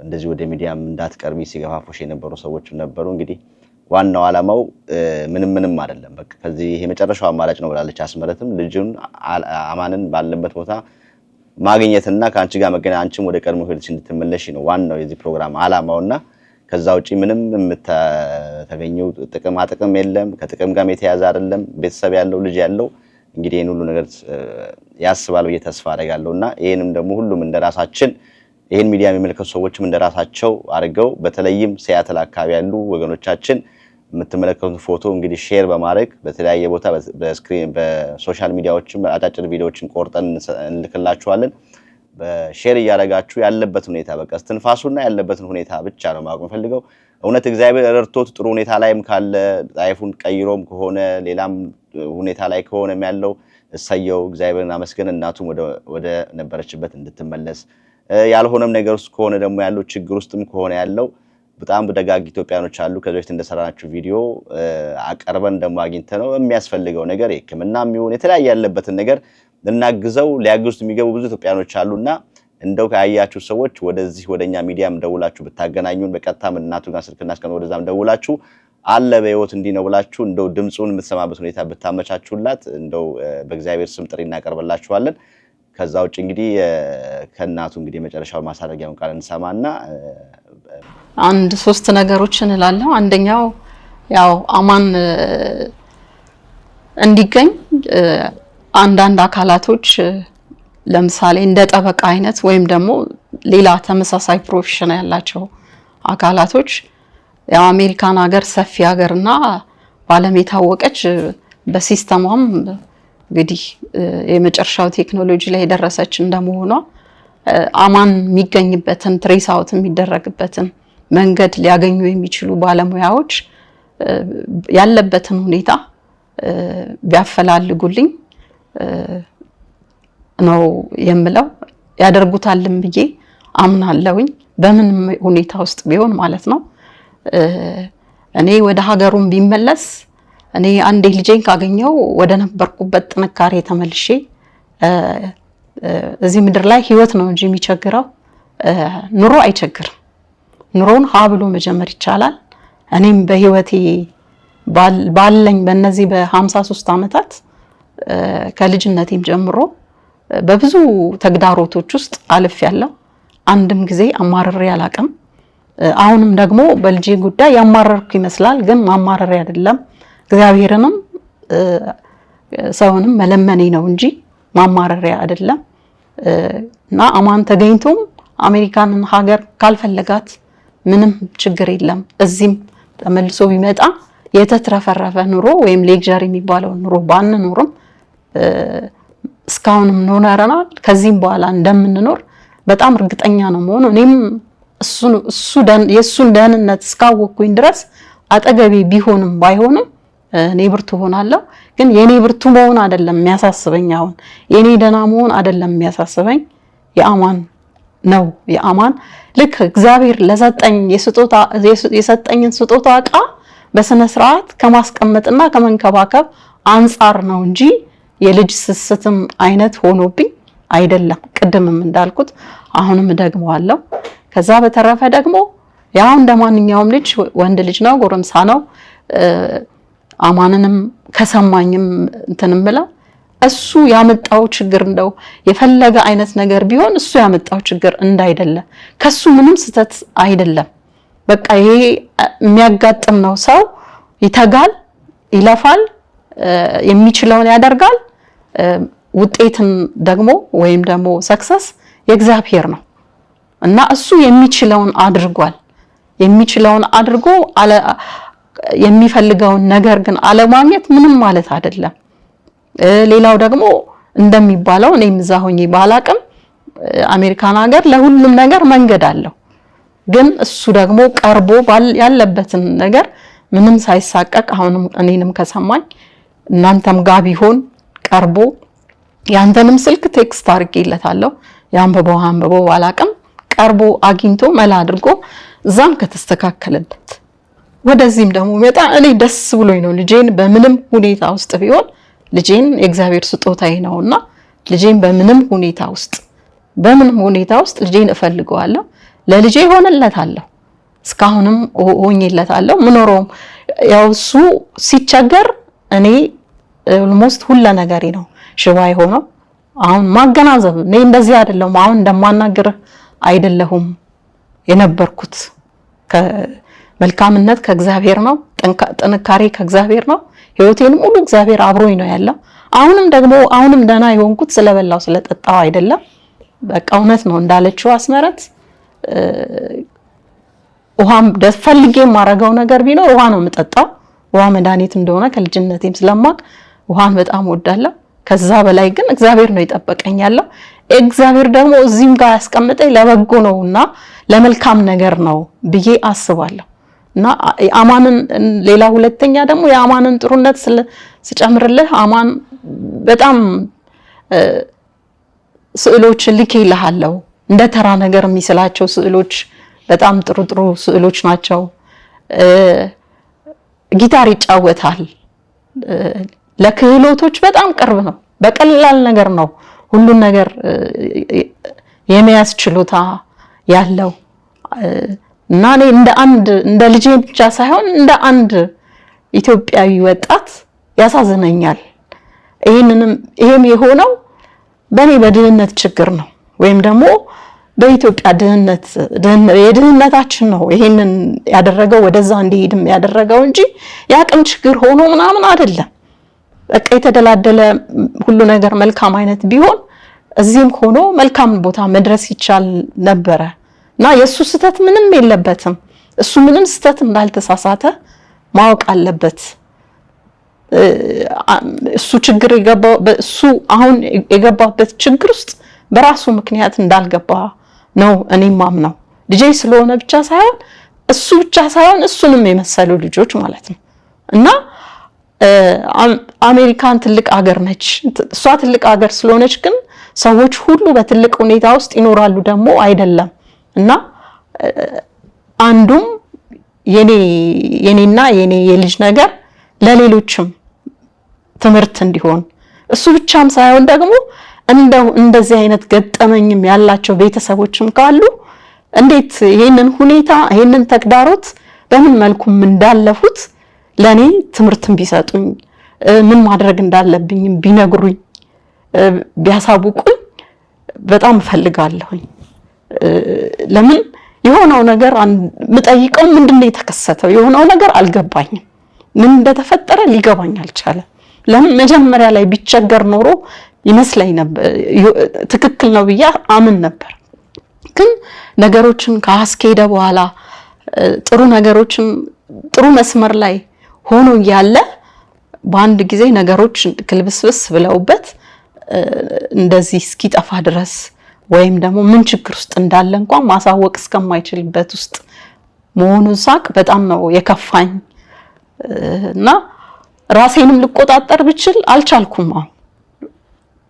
እንደዚህ ወደ ሚዲያም እንዳትቀርቢ ሲገፋፉሽ የነበሩ ሰዎች ነበሩ። እንግዲህ ዋናው ዓላማው ምንም አይደለም። በቃ ከዚህ ይሄ መጨረሻው አማራጭ ነው ብላለች አስመረትም። ልጅን አማንን ባለበት ቦታ ማግኘትና ካንቺ ጋር መገናኘት አንቺም ወደ ቀድሞ ህይወትሽ እንድትመለሽ ነው ዋናው የዚህ ፕሮግራም ዓላማውና ከዛ ውጪ ምንም የምታገኘው ጥቅም የለም። ከጥቅም ጋር የተያዘ አይደለም። ቤተሰብ ያለው ልጅ ያለው እንግዲህ ይሄን ሁሉ ነገር ያስባል ብዬ ተስፋ አደርጋለሁና ይሄንም ደግሞ ሁሉም እንደራሳችን ይሄን ሚዲያ የሚመለከቱ ሰዎችም እንደራሳቸው አድርገው በተለይም ሲያትል አካባቢ ያሉ ወገኖቻችን የምትመለከቱት ፎቶ እንግዲህ ሼር በማድረግ በተለያየ ቦታ በስክሪን በሶሻል ሚዲያዎችም አጫጭር ቪዲዮዎችን ቆርጠን እንልክላችኋለን። በሼር እያደረጋችሁ ያለበት ሁኔታ በቃ እስትንፋሱና ያለበትን ሁኔታ ብቻ ነው ማወቅ የምፈልገው። እውነት እግዚአብሔር ረድቶት ጥሩ ሁኔታ ላይም ካለ ጣይፉን ቀይሮም ከሆነ ሌላም ሁኔታ ላይ ከሆነም ያለው እሰየው እግዚአብሔርን አመስገን። እናቱም ወደ ነበረችበት እንድትመለስ ያልሆነም ነገር ውስጥ ከሆነ ደግሞ ያለው ችግር ውስጥም ከሆነ ያለው በጣም ደጋግ ኢትዮጵያኖች አሉ። ከዚህ በፊት እንደሰራናችሁ ቪዲዮ አቀርበን ደግሞ አግኝተነው የሚያስፈልገው ነገር የሕክምናም ይሁን የተለያየ ያለበትን ነገር ልናግዘው ሊያግዙት የሚገቡ ብዙ ኢትዮጵያኖች አሉና እንደው ካያያችሁ ሰዎች ወደዚህ ወደኛ ሚዲያም ደውላችሁ ብታገናኙን በቀጥታም እናቱ ጋር ስልክና እስከነ ወደዛም ደውላችሁ አለ በህይወት እንዲህ ነው ብላችሁ እንደው ድምጹን የምትሰማበት ሁኔታ ብታመቻቹላት እንደው በእግዚአብሔር ስም ጥሪ እናቀርብላችኋለን። ከዛ ውጭ እንግዲህ ከእናቱ እንግዲህ መጨረሻው ማሳረጊያውን ቃል እንሰማና አንድ ሶስት ነገሮችን እላለሁ። አንደኛው ያው አማን እንዲገኝ አንዳንድ አካላቶች ለምሳሌ እንደ ጠበቃ አይነት ወይም ደግሞ ሌላ ተመሳሳይ ፕሮፌሽን ያላቸው አካላቶች ያው አሜሪካን ሀገር ሰፊ ሀገርና ባለም የታወቀች በሲስተሟም እንግዲህ የመጨረሻው ቴክኖሎጂ ላይ የደረሰች እንደመሆኗ አማን የሚገኝበትን ትሬስ አውት የሚደረግበትን መንገድ ሊያገኙ የሚችሉ ባለሙያዎች ያለበትን ሁኔታ ቢያፈላልጉልኝ ነው የምለው። ያደርጉታልም ብዬ አምናለሁኝ በምን ሁኔታ ውስጥ ቢሆን ማለት ነው። እኔ ወደ ሀገሩም ቢመለስ እኔ አንዴ ልጄን ካገኘው ወደ ነበርኩበት ጥንካሬ ተመልሼ እዚህ ምድር ላይ ህይወት ነው እንጂ የሚቸግረው ኑሮ አይቸግርም። ኑሮን ሀብሎ መጀመር ይቻላል። እኔም በህይወቴ ባለኝ በእነዚህ በ53 ዓመታት ከልጅነቴም ጀምሮ በብዙ ተግዳሮቶች ውስጥ አልፌያለሁ። አንድም ጊዜ አማርሬ አላቅም። አሁንም ደግሞ በልጄ ጉዳይ ያማረርኩ ይመስላል፣ ግን ማማረሬ አይደለም። እግዚአብሔርንም ሰውንም መለመኔ ነው እንጂ ማማረሬ አይደለም። እና አማን ተገኝቶም አሜሪካንን ሀገር ካልፈለጋት ምንም ችግር የለም። እዚህም ተመልሶ ቢመጣ የተትረፈረፈ ኑሮ ወይም ሌክዠሪ የሚባለው ኑሮ ባንኖርም እስካሁንም ኖረናል። ከዚህም በኋላ እንደምንኖር በጣም እርግጠኛ ነው መሆኑ። እኔም የእሱን ደህንነት እስካወቅኩኝ ድረስ አጠገቤ ቢሆንም ባይሆንም እኔ ብርቱ ሆናለሁ። ግን የኔ ብርቱ መሆን አይደለም የሚያሳስበኝ፣ አሁን የኔ ደህና መሆን አይደለም የሚያሳስበኝ፣ የአማን ነው። የአማን ልክ እግዚአብሔር ለሰጠኝ የሰጠኝን ስጦታ ዕቃ በስነ ስርዓት ከማስቀመጥና ከመንከባከብ አንጻር ነው እንጂ የልጅ ስስትም አይነት ሆኖብኝ አይደለም። ቅድምም እንዳልኩት አሁንም ደግመዋለሁ። ከዛ በተረፈ ደግሞ ያው እንደማንኛውም ልጅ ወንድ ልጅ ነው፣ ጎረምሳ ነው። አማንንም ከሰማኝም እንትንምለው እሱ ያመጣው ችግር እንደው የፈለገ አይነት ነገር ቢሆን እሱ ያመጣው ችግር እንዳይደለ ከሱ ምንም ስተት አይደለም። በቃ ይሄ የሚያጋጥም ነው። ሰው ይተጋል፣ ይለፋል፣ የሚችለውን ያደርጋል። ውጤትን ደግሞ ወይም ደግሞ ሰክሰስ የእግዚአብሔር ነው እና እሱ የሚችለውን አድርጓል። የሚችለውን አድርጎ የሚፈልገውን ነገር ግን አለማግኘት ምንም ማለት አይደለም። ሌላው ደግሞ እንደሚባለው እኔም እዛ ሆኜ ባላቅም አሜሪካን ሀገር ለሁሉም ነገር መንገድ አለው። ግን እሱ ደግሞ ቀርቦ ያለበትን ነገር ምንም ሳይሳቀቅ አሁንም እኔንም ከሰማኝ እናንተም ጋር ቢሆን ቀርቦ ያንተንም ስልክ ቴክስት አድርጌለታለሁ ያንበበው ባላቅም ቀርቦ አግኝቶ መላ አድርጎ እዛም ከተስተካከለለት ወደዚህም ደግሞ መጣ እኔ ደስ ብሎኝ ነው። ልጄን በምንም ሁኔታ ውስጥ ቢሆን ልጄን የእግዚአብሔር ስጦታዬ ነውና ልጄን በምንም ሁኔታ ውስጥ ልጄን እፈልገዋለሁ። ለልጄ ሆነለታለሁ፣ እስካሁንም ሆኜለታለሁ። ምኖረውም ያው እሱ ሲቸገር እኔ ኦልሞስት ሁሉ ነገሬ ነው ሽባ የሆነው። አሁን ማገናዘብ እኔ እንደዚህ አይደለም፣ አሁን እንደማናገርህ አይደለሁም የነበርኩት። መልካምነት ከእግዚአብሔር ነው፣ ጥንካሬ ከእግዚአብሔር ነው። ህይወቴንም ሁሉ እግዚአብሔር አብሮኝ ነው ያለው። አሁንም ደህና የሆንኩት ስለበላው ስለጠጣው አይደለም። በቃ እውነት ነው እንዳለችው አስመረት ውሃም ፈልጌ የማረገው ነገር ቢኖር ውሃ ነው የምጠጣው። ውሃ መድኃኒት እንደሆነ ከልጅነቴም ስለማቅ ውሃን በጣም ወዳለሁ። ከዛ በላይ ግን እግዚአብሔር ነው የጠበቀኝ ያለው። እግዚአብሔር ደግሞ እዚህም ጋር ያስቀምጠኝ ለበጎ ነውና ለመልካም ነገር ነው ብዬ አስባለሁ። እና አማንን ሌላ ሁለተኛ ደግሞ የአማንን ጥሩነት ስጨምርልህ አማን በጣም ስዕሎች ልኬልሃለሁ። እንደ ተራ ነገር የሚስላቸው ስዕሎች በጣም ጥሩ ስዕሎች ናቸው። ጊታር ይጫወታል። ለክህሎቶች በጣም ቅርብ ነው። በቀላል ነገር ነው ሁሉን ነገር የመያዝ ችሎታ ያለው እና እኔ እንደ ልጄ ብቻ ሳይሆን እንደ አንድ ኢትዮጵያዊ ወጣት ያሳዝነኛል። ይሄም የሆነው በእኔ በድህነት ችግር ነው ወይም ደግሞ በኢትዮጵያ የድህነታችን ነው ይሄንን ያደረገው ወደዛ እንዲሄድም ያደረገው እንጂ የአቅም ችግር ሆኖ ምናምን አይደለም። በቃ የተደላደለ ሁሉ ነገር መልካም አይነት ቢሆን እዚህም ሆኖ መልካም ቦታ መድረስ ይቻል ነበረ እና የሱ ስተት ምንም የለበትም። እሱ ምንም ስተት እንዳልተሳሳተ ማወቅ አለበት። እሱ ችግር እሱ አሁን የገባበት ችግር ውስጥ በራሱ ምክንያት እንዳልገባ ነው እኔም ማምነው። ልጄ ስለሆነ ብቻ ሳይሆን እሱንም የመሰሉ ልጆች ማለት ነው እና አሜሪካን ትልቅ ሀገር ነች። እሷ ትልቅ ሀገር ስለሆነች ግን ሰዎች ሁሉ በትልቅ ሁኔታ ውስጥ ይኖራሉ ደግሞ አይደለም። እና አንዱም የኔና የኔ የልጅ ነገር ለሌሎችም ትምህርት እንዲሆን እሱ ብቻም ሳይሆን ደግሞ እንደዚህ አይነት ገጠመኝም ያላቸው ቤተሰቦችም ካሉ እንዴት ይሄንን ሁኔታ ይሄንን ተግዳሮት በምን መልኩም እንዳለፉት ለኔ ትምህርትም ቢሰጡኝ ምን ማድረግ እንዳለብኝ ቢነግሩኝ ቢያሳውቁኝ በጣም ፈልጋለሁኝ። ለምን የሆነው ነገር ምጠይቀው ምንድነው የተከሰተው? የሆነው ነገር አልገባኝም። ምን እንደተፈጠረ ሊገባኝ አልቻለም። ለምን መጀመሪያ ላይ ቢቸገር ኖሮ ይመስለኝ ነበር ትክክል ነው ብዬ አምን ነበር። ግን ነገሮችን ካስኬደ በኋላ ጥሩ ነገሮችን ጥሩ መስመር ላይ ሆኖ ያለ በአንድ ጊዜ ነገሮች ክልብስብስ ብለውበት እንደዚህ እስኪጠፋ ድረስ ወይም ደግሞ ምን ችግር ውስጥ እንዳለ እንኳን ማሳወቅ እስከማይችልበት ውስጥ መሆኑን ሳቅ በጣም ነው የከፋኝ። እና ራሴንም ልቆጣጠር ብችል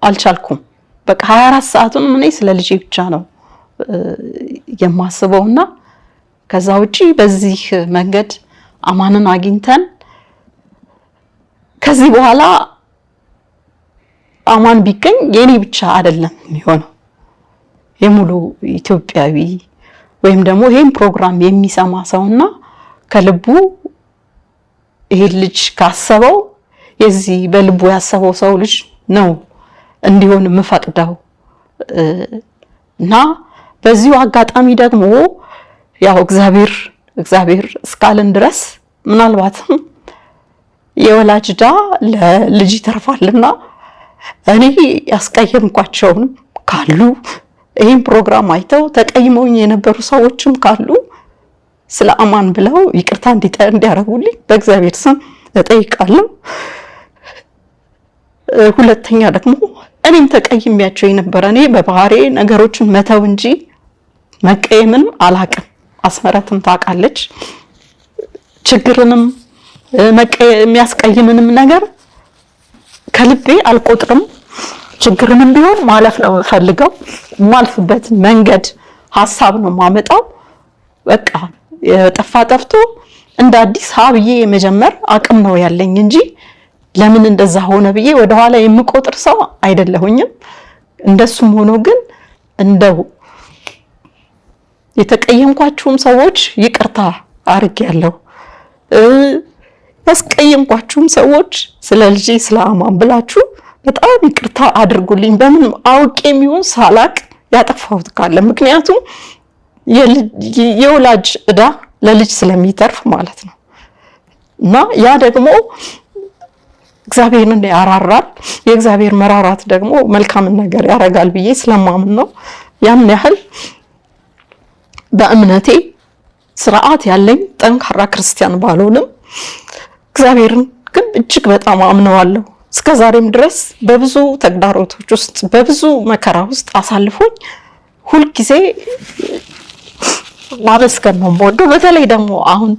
አልቻልኩም። በቃ 24 ሰዓቱን እኔ ስለ ልጄ ብቻ ነው የማስበውና ከዛ ውጪ በዚህ መንገድ አማንን አግኝተን ከዚህ በኋላ አማን ቢገኝ የኔ ብቻ አይደለም የሚሆነው የሙሉ ኢትዮጵያዊ ወይም ደግሞ ይሄን ፕሮግራም የሚሰማ ሰውና ከልቡ ይሄ ልጅ ካሰበው የዚህ በልቡ ያሰበው ሰው ልጅ ነው እንዲሆን የምፈቅደው። እና በዚሁ አጋጣሚ ደግሞ ያው እግዚአብሔር እስካለን ድረስ ምናልባትም የወላጅ ዕዳ ለልጅ ይተርፋልና እኔ ያስቀየምኳቸውን ካሉ ይሄን ፕሮግራም አይተው ተቀይመውኝ የነበሩ ሰዎችም ካሉ ስለ አማን ብለው ይቅርታ እንዲያረጉልኝ በእግዚአብሔር ስም እጠይቃለሁ። ሁለተኛ ደግሞ እኔም ተቀይሜያቸው የነበረ እኔ በባህሬ ነገሮችን መተው እንጂ መቀየምን አላቅም። አስመረትም ታውቃለች። ችግርንም የሚያስቀይምንም ነገር ከልቤ አልቆጥርም። ችግርንም ቢሆን ማለፍ ነው ፈልገው ማልፍበት መንገድ ሐሳብ ነው ማመጣው። በቃ የጠፋ ጠፍቶ እንደ አዲስ ሀብዬ የመጀመር አቅም ነው ያለኝ እንጂ ለምን እንደዛ ሆነ ብዬ ወደ ኋላ የምቆጥር ሰው አይደለሁኝም። እንደሱም ሆኖ ግን እንደው የተቀየምኳችሁም ሰዎች ይቅርታ አርጌያለሁ። ያስቀየምኳችሁም ሰዎች ስለ ልጄ ስለ አማን ብላችሁ በጣም ይቅርታ አድርጉልኝ። በምን አውቄ የሚሆን ሳላቅ ያጠፋሁት ካለ ምክንያቱም የወላጅ ዕዳ ለልጅ ስለሚተርፍ ማለት ነው። እና ያ ደግሞ እግዚአብሔርን ያራራል። የእግዚአብሔር መራራት ደግሞ መልካም ነገር ያረጋል ብዬ ስለማምን ነው። ያን ያህል በእምነቴ ስርዓት ያለኝ ጠንካራ ክርስቲያን ባልሆንም እግዚአብሔርን ግን እጅግ በጣም አምነዋለሁ። እስከዛሬም ድረስ በብዙ ተግዳሮቶች ውስጥ በብዙ መከራ ውስጥ አሳልፎኝ ሁልጊዜ ማመስገን ነው የምወደው። በተለይ ደግሞ አሁን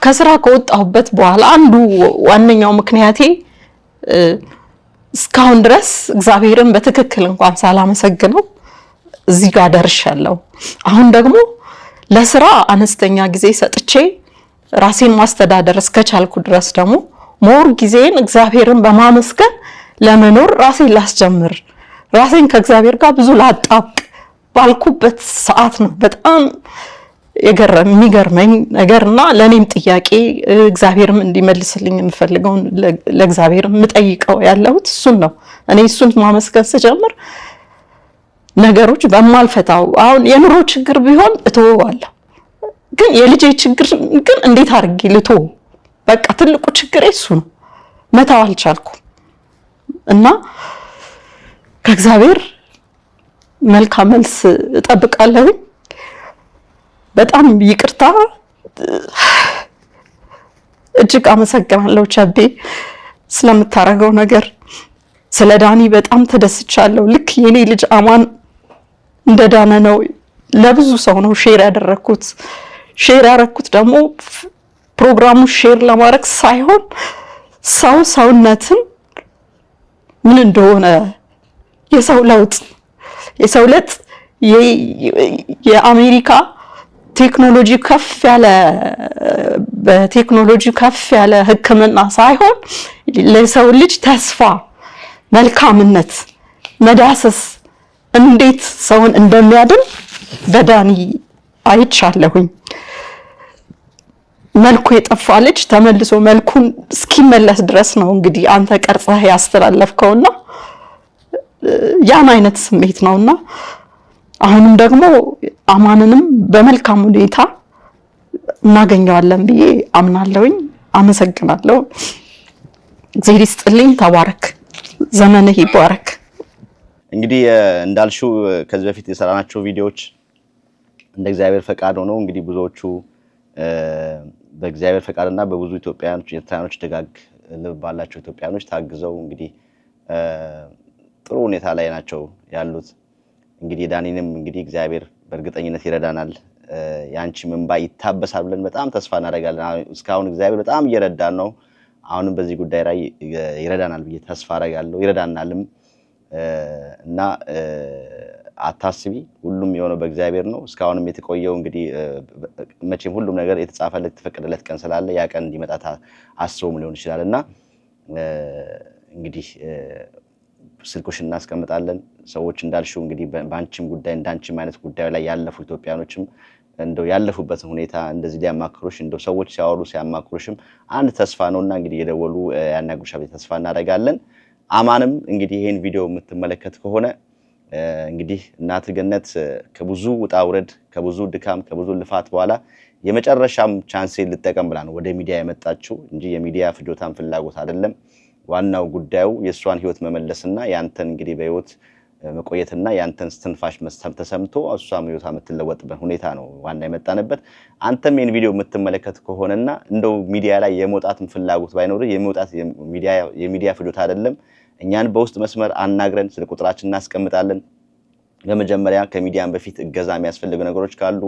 ከስራ ከወጣሁበት በኋላ አንዱ ዋነኛው ምክንያቴ እስካሁን ድረስ እግዚአብሔርን በትክክል እንኳን ሳላመሰግነው እዚህ ጋር ደርሻለሁ። አሁን ደግሞ ለስራ አነስተኛ ጊዜ ሰጥቼ ራሴን ማስተዳደር እስከቻልኩ ድረስ ደግሞ ሞር ጊዜን እግዚአብሔርን በማመስገን ለመኖር ራሴን ላስጀምር ራሴን ከእግዚአብሔር ጋር ብዙ ላጣብቅ ባልኩበት ሰዓት ነው በጣም የሚገርመኝ ነገርና ለኔም ጥያቄ እግዚአብሔርም እንዲመልስልኝ የምፈልገው ለእግዚአብሔር የምጠይቀው ያለሁት እሱን ነው። እኔ እሱን ማመስገን ስጀምር ነገሮች በማልፈታው አሁን የኑሮ ችግር ቢሆን እተወዋለሁ፣ ግን የልጄ ችግር ግን እንዴት አድርጌ ልተው? በቃ ትልቁ ችግር እሱ ነው። መታው አልቻልኩም እና ከእግዚአብሔር መልካም መልስ እጠብቃለሁ። በጣም ይቅርታ እጅግ አመሰግናለሁ ቸቤ ስለምታረገው ነገር። ስለ ዳኒ በጣም ተደስቻለሁ። ልክ የኔ ልጅ አማን እንደዳነ ነው ለብዙ ሰው ነው ሼር ያደረኩት ደግሞ ፕሮግራሙ ሼር ለማድረግ ሳይሆን ሰውነትን ምን እንደሆነ የሰው ለውጥ የአሜሪካ ቴክኖሎጂ ከፍ ያለ ሕክምና ሳይሆን ለሰው ልጅ ተስፋ፣ መልካምነት መዳሰስ እንዴት ሰውን እንደሚያድን በዳኒ አይቻለሁኝ። መልኩ የጠፋ ልጅ ተመልሶ መልኩን እስኪመለስ ድረስ ነው እንግዲህ አንተ ቀርጸህ ያስተላለፍከውና ያን አይነት ስሜት ነውና አሁንም ደግሞ አማንንም በመልካም ሁኔታ እናገኘዋለን ብዬ አምናለሁኝ። አመሰግናለሁ። እግዚአብሔር ይስጥልኝ። ተባረክ፣ ዘመንህ ይባረክ። እንግዲህ እንዳልሽው ከዚህ በፊት የሰራናቸው ቪዲዮዎች እንደ እግዚአብሔር ፈቃድ ሆነው እንግዲህ ብዙዎቹ በእግዚአብሔር ፈቃድና በብዙ ኢትዮጵያውያኖች ኤርትራውያኖች ደጋግ ልብ ባላቸው ኢትዮጵያውያኖች ታግዘው እንግዲህ ጥሩ ሁኔታ ላይ ናቸው ያሉት። እንግዲህ ዳኒንም እንግዲህ እግዚአብሔር በእርግጠኝነት ይረዳናል። ያንቺ እንባ ይታበሳል ብለን በጣም ተስፋ እናደርጋለን። እስካሁን እግዚአብሔር በጣም እየረዳን ነው። አሁንም በዚህ ጉዳይ ላይ ይረዳናል ብዬ ተስፋ አደርጋለሁ። ይረዳናልም እና አታስቢ፣ ሁሉም የሆነው በእግዚአብሔር ነው። እስካሁንም የተቆየው እንግዲህ መቼም ሁሉም ነገር የተጻፈለት የተፈቀደለት ቀን ስላለ ያ ቀን እንዲመጣ አስበውም ሊሆን ይችላልና እንግዲህ ስልኮችን እናስቀምጣለን። ሰዎች እንዳልሽው እንግዲህ ባንቺም ጉዳይ እንዳንቺም አይነት ጉዳይ ላይ ያለፉ ኢትዮጵያኖችም እንደው ያለፉበትን ሁኔታ እንደዚህ ሊያማክሩሽ እንደው ሰዎች ሲያወሩ ሲያማክሩሽም አንድ ተስፋ ነውና እንግዲህ የደወሉ ያናግሩሻል ተስፋ እናደርጋለን። አማንም እንግዲህ ይሄን ቪዲዮ የምትመለከት ከሆነ እንግዲህ እናት ገነት ከብዙ ውጣ ውረድ ከብዙ ድካም ከብዙ ልፋት በኋላ የመጨረሻም ቻንስ ልጠቀም ብላ ነው ወደ ሚዲያ የመጣችው እንጂ የሚዲያ ፍጆታን ፍላጎት አይደለም። ዋናው ጉዳዩ የሷን ህይወት መመለስና ያንተን እንግዲህ በህይወት መቆየትና ያንተን ስትንፋሽ መስጠት ተሰምቶ እሷም ህይወቷ የምትለወጥበት ሁኔታ ነው ዋና የመጣንበት። አንተም ይሄን ቪዲዮ የምትመለከት ከሆነና እንደው ሚዲያ ላይ የመውጣትም ፍላጎት ባይኖር የመውጣት የሚዲያ ፍጆታ አይደለም። እኛን በውስጥ መስመር አናግረን ስለ ቁጥራችን እናስቀምጣለን። በመጀመሪያ ከሚዲያን በፊት እገዛ የሚያስፈልጉ ነገሮች ካሉ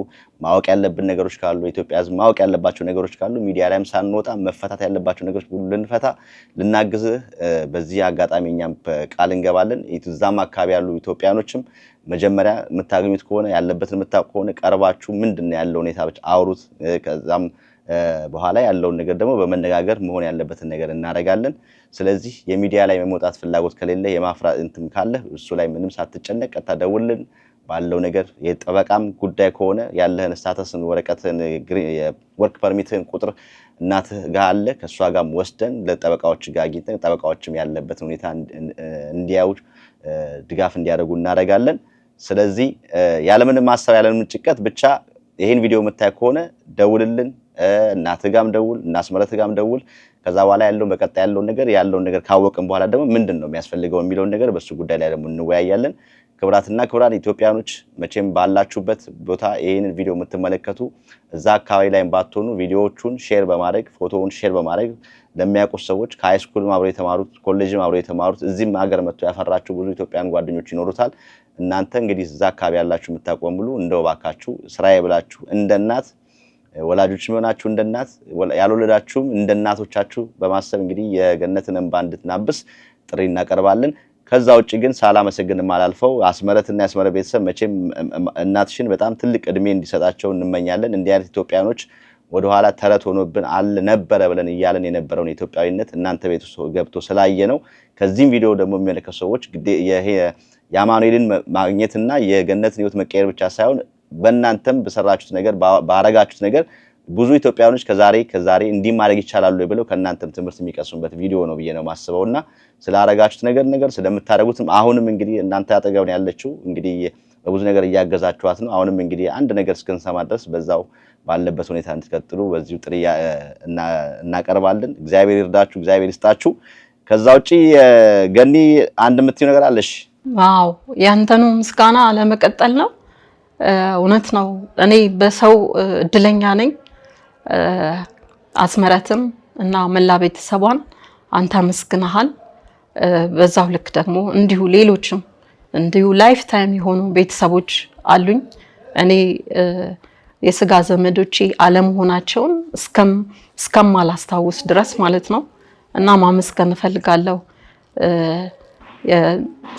ማወቅ ያለብን ነገሮች ካሉ ኢትዮጵያ ህዝብ ማወቅ ያለባቸው ነገሮች ካሉ ሚዲያ ላይም ሳንወጣ መፈታት ያለባቸው ነገሮች ሁሉ ልንፈታ ልናግዝህ በዚህ አጋጣሚ እኛም ቃል እንገባለን። እዛም አካባቢ ያሉ ኢትዮጵያኖችም መጀመሪያ የምታገኙት ከሆነ ያለበትን የምታውቁ ከሆነ ቀርባችሁ ምንድነው ያለው ሁኔታ ብቻ አውሩት። ከዛም በኋላ ያለውን ነገር ደግሞ በመነጋገር መሆን ያለበትን ነገር እናደርጋለን። ስለዚህ የሚዲያ ላይ መውጣት ፍላጎት ከሌለ የማፍራት እንትም ካለ እሱ ላይ ምንም ሳትጨነቅ ቀጥታ ደውልን። ባለው ነገር የጠበቃም ጉዳይ ከሆነ ያለህን ስታተስን ወረቀትን የወርክ ፐርሚትን ቁጥር እናትህ ጋር አለ ከሷ ጋርም ወስደን ለጠበቃዎች ጋር አግኝተን ጠበቃዎችም ያለበትን ሁኔታ እንዲያዩ ድጋፍ እንዲያደርጉ እናደርጋለን። ስለዚህ ያለምንም ማሰብ ያለምንም ጭንቀት ብቻ ይሄን ቪዲዮ የምታይ ከሆነ ደውልልን። እናትህ ጋርም ደውል፣ እናስመረትህ ጋርም ደውል። ከዛ በኋላ ያለውን በቀጣይ ያለውን ነገር ካወቅን በኋላ ደግሞ ምንድነው የሚያስፈልገው የሚለውን ነገር በሱ ጉዳይ ላይ ደግሞ እንወያያለን። ክብራትና ክብራን ኢትዮጵያኖች መቼም ባላችሁበት ቦታ ይሄንን ቪዲዮ የምትመለከቱ እዛ አካባቢ ላይ ባትሆኑ ቪዲዮዎቹን ሼር በማድረግ ፎቶውን ሼር በማድረግ ለሚያውቁት ሰዎች ከሃይስኩል አብረው የተማሩት ኮሌጅም አብረው የተማሩት እዚህም ሀገር መጥተው ያፈራችሁ ብዙ ኢትዮጵያን ጓደኞች ይኖሩታል። እናንተ እንግዲህ እዛ አካባቢ ያላችሁ የምታቆም ብሉ እንደው ባካችሁ ስራዬ ብላችሁ እንደ እናት ወላጆች ሆናችሁ እንደ እናት ያልወለዳችሁም እንደ እናቶቻችሁ በማሰብ እንግዲህ የገነትን እንባ እንድትናብስ ጥሪ እናቀርባለን። ከዛ ውጪ ግን ሳላመሰግን ማላልፈው አስመረትና ያስመረ ቤተሰብ መቼም እናትሽን በጣም ትልቅ እድሜ እንዲሰጣቸው እንመኛለን። እንዲህ አይነት ኢትዮጵያኖች ወደ ኋላ ተረት ሆኖብን ነበረ ብለን እያለን የነበረውን ኢትዮጵያዊነት እናንተ ቤት ውስጥ ገብቶ ስላየ ነው። ከዚህም ቪዲዮ ደግሞ የሚመለከቱ ሰዎች የአማኑኤልን ማግኘትና የገነትን ህይወት መቀየር ብቻ ሳይሆን በእናንተም በሰራችሁት ነገር ባረጋችሁት ነገር ብዙ ኢትዮጵያኖች ከዛሬ እንዲህ ማድረግ ይቻላል ብለው ከእናንተም ትምህርት የሚቀስሙበት ቪዲዮ ነው ብዬ ነው ማስበውና ስላረጋችሁት ነገር ስለምታረጉትም አሁንም እንግዲህ እናንተ ያጠገብ ነው ያለችው እንግዲህ በብዙ ነገር እያገዛችኋት ነው። አሁንም እንግዲህ አንድ ነገር እስክንሰማ ድረስ በዛው ባለበት ሁኔታ እንድትቀጥሉ በዚሁ ጥሪ እናቀርባለን። እግዚአብሔር ይርዳችሁ፣ እግዚአብሔር ይስጣችሁ። ከዛ ውጪ ገኒ አንድ የምትይው ነገር አለሽ? ዋው ያንተኑ ምስጋና ለመቀጠል ነው። እውነት ነው። እኔ በሰው እድለኛ ነኝ። አስመረትም እና መላ ቤተሰቧን አንተ መስግናሃል። በዛው ልክ ደግሞ እንዲሁ ሌሎችም እንዲሁ ላይፍ ታይም የሆኑ ቤተሰቦች አሉኝ። እኔ የስጋ ዘመዶቼ አለመሆናቸውን እስከማላስታውስ ድረስ ማለት ነው። እና ማመስገን እፈልጋለሁ።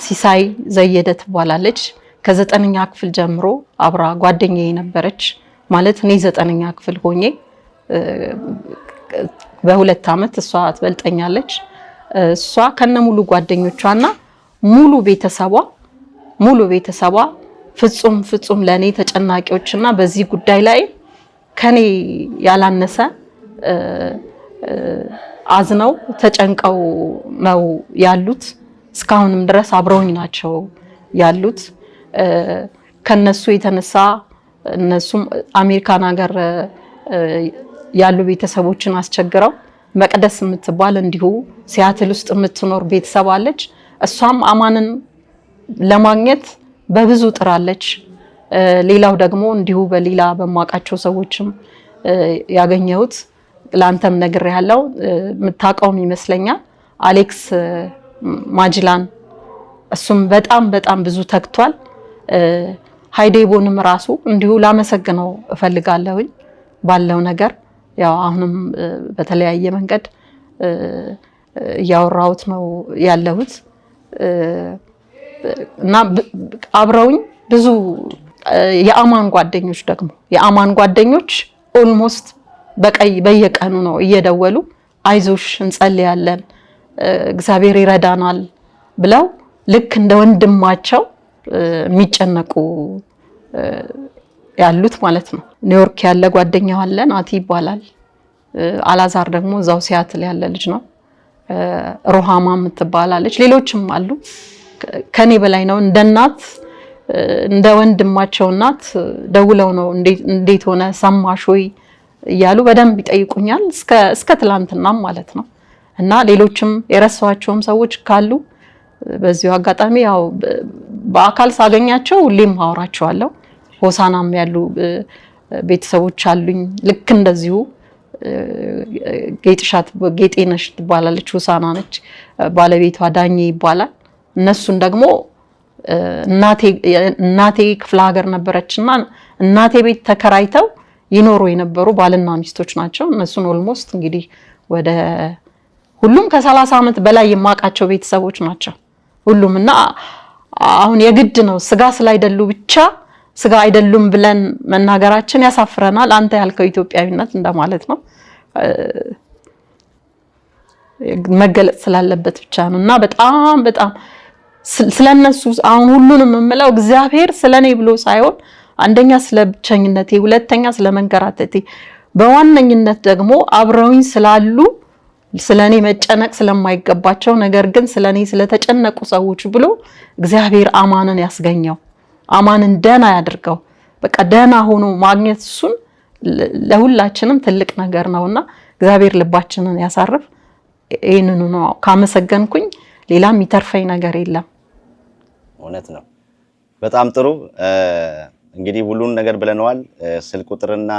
ሲሳይ ዘየደ ትባላለች። ከ9ኛ ክፍል ጀምሮ አብራ ጓደኛዬ ነበረች። ማለት እኔ 9ኛ ክፍል ሆኜ በ2 ዓመት እሷ ትበልጠኛለች። እሷ ከነሙሉ ጓደኞቿና ሙሉ ቤተሰቧ ፍጹም ለኔ ተጨናቂዎችና በዚህ ጉዳይ ላይ ከኔ ያላነሰ አዝነው ተጨንቀው ነው ያሉት። እስካሁንም ድረስ አብረውኝ ናቸው ያሉት። ከነሱ የተነሳ እነሱም አሜሪካን ሀገር ያሉ ቤተሰቦችን አስቸግረው መቅደስ የምትባል እንዲሁ ሲያትል ውስጥ የምትኖር ቤተሰብ አለች። እሷም አማንን ለማግኘት በብዙ ጥራለች። ሌላው ደግሞ እንዲሁ በሌላ በማውቃቸው ሰዎችም ያገኘሁት ላንተም ነግሬያለሁ፣ የምታውቀውም ይመስለኛል፣ አሌክስ ማጅላን እሱም በጣም ብዙ ተግቷል። ሃይዴቦንም ራሱ እንዲሁ ላመሰግነው እፈልጋለሁኝ ባለው ነገር። ያው አሁንም በተለያየ መንገድ እያወራሁት ነው ያለሁት እና አብረውኝ ብዙ የአማን ጓደኞች ኦልሞስት በየቀኑ ነው እየደወሉ አይዞሽ እንጸልያለን እግዚአብሔር ይረዳናል ብለው ልክ እንደ ወንድማቸው የሚጨነቁ ያሉት ማለት ነው። ኒውዮርክ ያለ ጓደኛው አለ፣ ናቲ ይባላል። አላዛር ደግሞ እዛው ሲያትል ያለ ልጅ ነው። ሮሃማ የምትባላለች፣ ሌሎችም አሉ። ከኔ በላይ ነው እንደ እናት እንደ ወንድማቸው እናት ደውለው ነው እንዴት ሆነ ሰማሽ ወይ እያሉ በደንብ ይጠይቁኛል እስከ ትላንትናም ማለት ነው። እና ሌሎችም የረሳኋቸውም ሰዎች ካሉ በዚሁ አጋጣሚ ያው በአካል ሳገኛቸው ሁሌም አወራቸዋለሁ። ሆሳናም ያሉ ቤተሰቦች አሉኝ። ልክ እንደዚሁ ጌጤነሽ ትባላለች፣ ሆሳና ነች። ባለቤቷ ዳኜ ይባላል። እነሱን ደግሞ እናቴ ክፍለ ሀገር ነበረችና እናቴ ቤት ተከራይተው ይኖሩ የነበሩ ባልና ሚስቶች ናቸው። እነሱን ኦልሞስት እንግዲህ ወደ ሁሉም ከ30 ዓመት በላይ የማውቃቸው ቤተሰቦች ናቸው ሁሉም። እና አሁን የግድ ነው ስጋ ስላይደሉ ብቻ ስጋ አይደሉም ብለን መናገራችን ያሳፍረናል። አንተ ያልከው ኢትዮጵያዊነት እንደማለት ነው፣ መገለጽ ስላለበት ብቻ ነው። እና በጣም ስለነሱ አሁን ሁሉንም የምለው እግዚአብሔር ስለኔ ብሎ ሳይሆን አንደኛ ስለ ብቸኝነቴ፣ ሁለተኛ ስለ መንከራተቴ፣ በዋነኝነት ደግሞ አብረውኝ ስላሉ ስለኔ መጨነቅ ስለማይገባቸው ነገር ግን ስለኔ ስለተጨነቁ ሰዎች ብሎ እግዚአብሔር አማንን ያስገኘው፣ አማንን ደህና ያድርገው። በቃ ደህና ሆኖ ማግኘት እሱን ለሁላችንም ትልቅ ነገር ነውና እግዚአብሔር ልባችንን ያሳርፍ። ይሄንኑ ነው ካመሰገንኩኝ ሌላ የሚተርፈኝ ነገር የለም። እውነት ነው። በጣም ጥሩ። እንግዲህ ሁሉን ነገር ብለነዋል። ስልክ ቁጥርና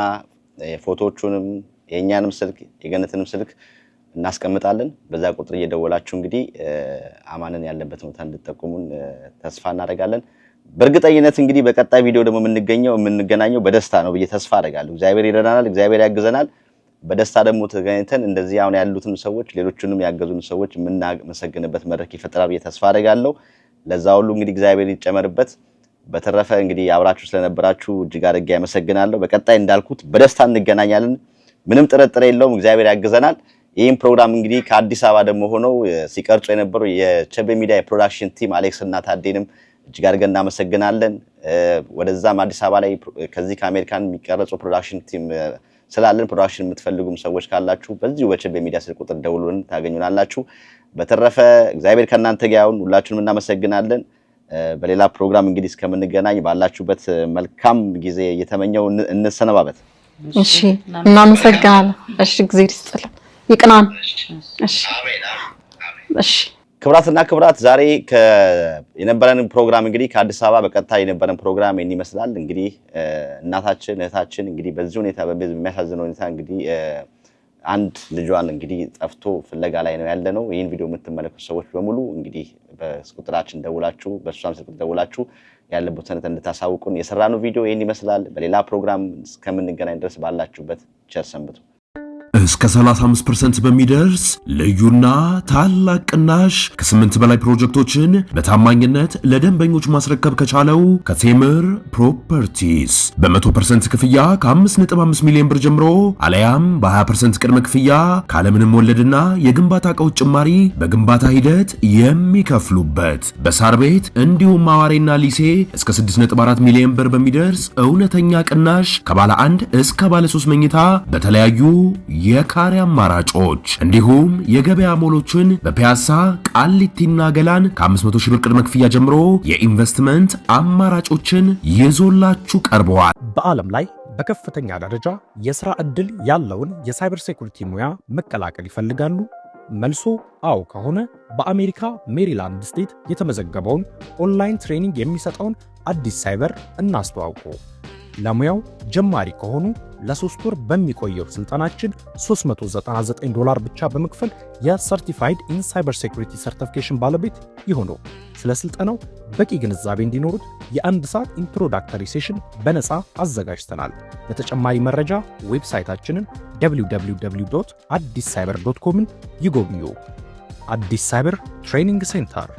ፎቶዎቹንም የኛንም ስልክ የገነትንም ስልክ እናስቀምጣለን። በዛ ቁጥር እየደወላችሁ እንግዲህ አማንን ያለበት ቦታ እንድትጠቁሙን ተስፋ እናደርጋለን። በእርግጠኝነት እንግዲህ በቀጣይ ቪዲዮ ደግሞ የምንገናኘው በደስታ ነው ብዬ ተስፋ አደርጋለሁ። እግዚአብሔር ይረዳናል፣ እግዚአብሔር ያግዘናል። በደስታ ደግሞ ተገናኝተን እንደዚህ አሁን ያሉትን ሰዎች ሌሎቹንም ያገዙን ሰዎች የምናመሰግንበት መድረክ ይፈጠራል ብዬ ተስፋ አደርጋለሁ። ለዛ ሁሉ እንግዲህ እግዚአብሔር ይጨመርበት። በተረፈ እንግዲህ አብራችሁ ስለነበራችሁ እጅግ አድርጌ ያመሰግናለሁ። በቀጣይ እንዳልኩት በደስታ እንገናኛለን፣ ምንም ጥርጥር የለውም። እግዚአብሔር ያግዘናል። ይህም ፕሮግራም እንግዲህ ከአዲስ አበባ ደግሞ ሆነው ሲቀርጹ የነበሩ የቸቤ ሚዲያ የፕሮዳክሽን ቲም አሌክስ እና ታዴንም እጅግ አድርገን እናመሰግናለን። ወደዛም አዲስ አበባ ላይ ከዚህ ከአሜሪካን የሚቀረጹ ፕሮዳክሽን ቲም ስላለን ፕሮዳክሽን የምትፈልጉም ሰዎች ካላችሁ በዚሁ በቸቤ ሚዲያ ስልክ ቁጥር ደውሉን ታገኙናላችሁ። በተረፈ እግዚአብሔር ከእናንተ ጋር ይሁን። ሁላችሁንም እናመሰግናለን። በሌላ ፕሮግራም እንግዲህ እስከምንገናኝ ባላችሁበት መልካም ጊዜ እየተመኘው እንሰነባበት። እሺ፣ እናመሰግናለን። እሺ፣ እግዚአብሔር ይስጥልን፣ ይቅናን። እሺ፣ እሺ። ክብራትና ክብራት ዛሬ የነበረን ፕሮግራም እንግዲህ ከአዲስ አበባ በቀጥታ የነበረን ፕሮግራም ይህን ይመስላል። እንግዲህ እናታችን እህታችን እንግዲህ በዚህ ሁኔታ በሚያሳዝን ሁኔታ እንግዲህ አንድ ልጇን እንግዲህ ጠፍቶ ፍለጋ ላይ ነው ያለነው። ይህን ቪዲዮ የምትመለከቱ ሰዎች በሙሉ እንግዲህ በቁጥራችን ደውላችሁ በእሷም ስልክ ደውላችሁ ያለበት ሰነድ እንድታሳውቁን የሰራነው ቪዲዮ ይሄን ይመስላል። በሌላ ፕሮግራም እስከምንገናኝ ድረስ ባላችሁበት ቸር ሰንብቱ። እስከ 35% በሚደርስ ልዩና ታላቅ ቅናሽ ከ8 በላይ ፕሮጀክቶችን በታማኝነት ለደንበኞች ማስረከብ ከቻለው ከቴምር ፕሮፐርቲስ በ100% ክፍያ ከ5.5 ሚሊዮን ብር ጀምሮ አለያም በ20% ቅድመ ክፍያ ካለምንም ወለድና የግንባታ ዕቃዎች ጭማሪ በግንባታ ሂደት የሚከፍሉበት በሳር ቤት እንዲሁም አዋሬና ሊሴ እስከ 6.4 ሚሊዮን ብር በሚደርስ እውነተኛ ቅናሽ ከባለ 1 እስከ ባለ 3 መኝታ በተለያዩ የካሬ አማራጮች እንዲሁም የገበያ ሞሎችን በፒያሳ ቃሊቲና ገላን ከ500 ሺህ ብር ቅድመ ክፍያ ጀምሮ የኢንቨስትመንት አማራጮችን ይዞላችሁ ቀርበዋል። በዓለም ላይ በከፍተኛ ደረጃ የሥራ ዕድል ያለውን የሳይበር ሴኩሪቲ ሙያ መቀላቀል ይፈልጋሉ? መልሶ አዎ ከሆነ በአሜሪካ ሜሪላንድ ስቴት የተመዘገበውን ኦንላይን ትሬኒንግ የሚሰጠውን አዲስ ሳይበር እናስተዋውቁ። ለሙያው ጀማሪ ከሆኑ ለ3 ወር በሚቆየው ስልጠናችን $399 ብቻ በመክፈል የሰርቲፋይድ ኢን ሳይበር ሴኩሪቲ ሰርቲፊኬሽን ባለቤት ይሁኑ። ስለ ስልጠናው በቂ ግንዛቤ እንዲኖሩት የ1 ሰዓት ኢንትሮዳክተሪ ሴሽን በነፃ አዘጋጅተናል። ለተጨማሪ መረጃ ዌብሳይታችንን www.addiscyber.com ይጎብኙ። አዲስ ሳይበር ትሬኒንግ ሴንተር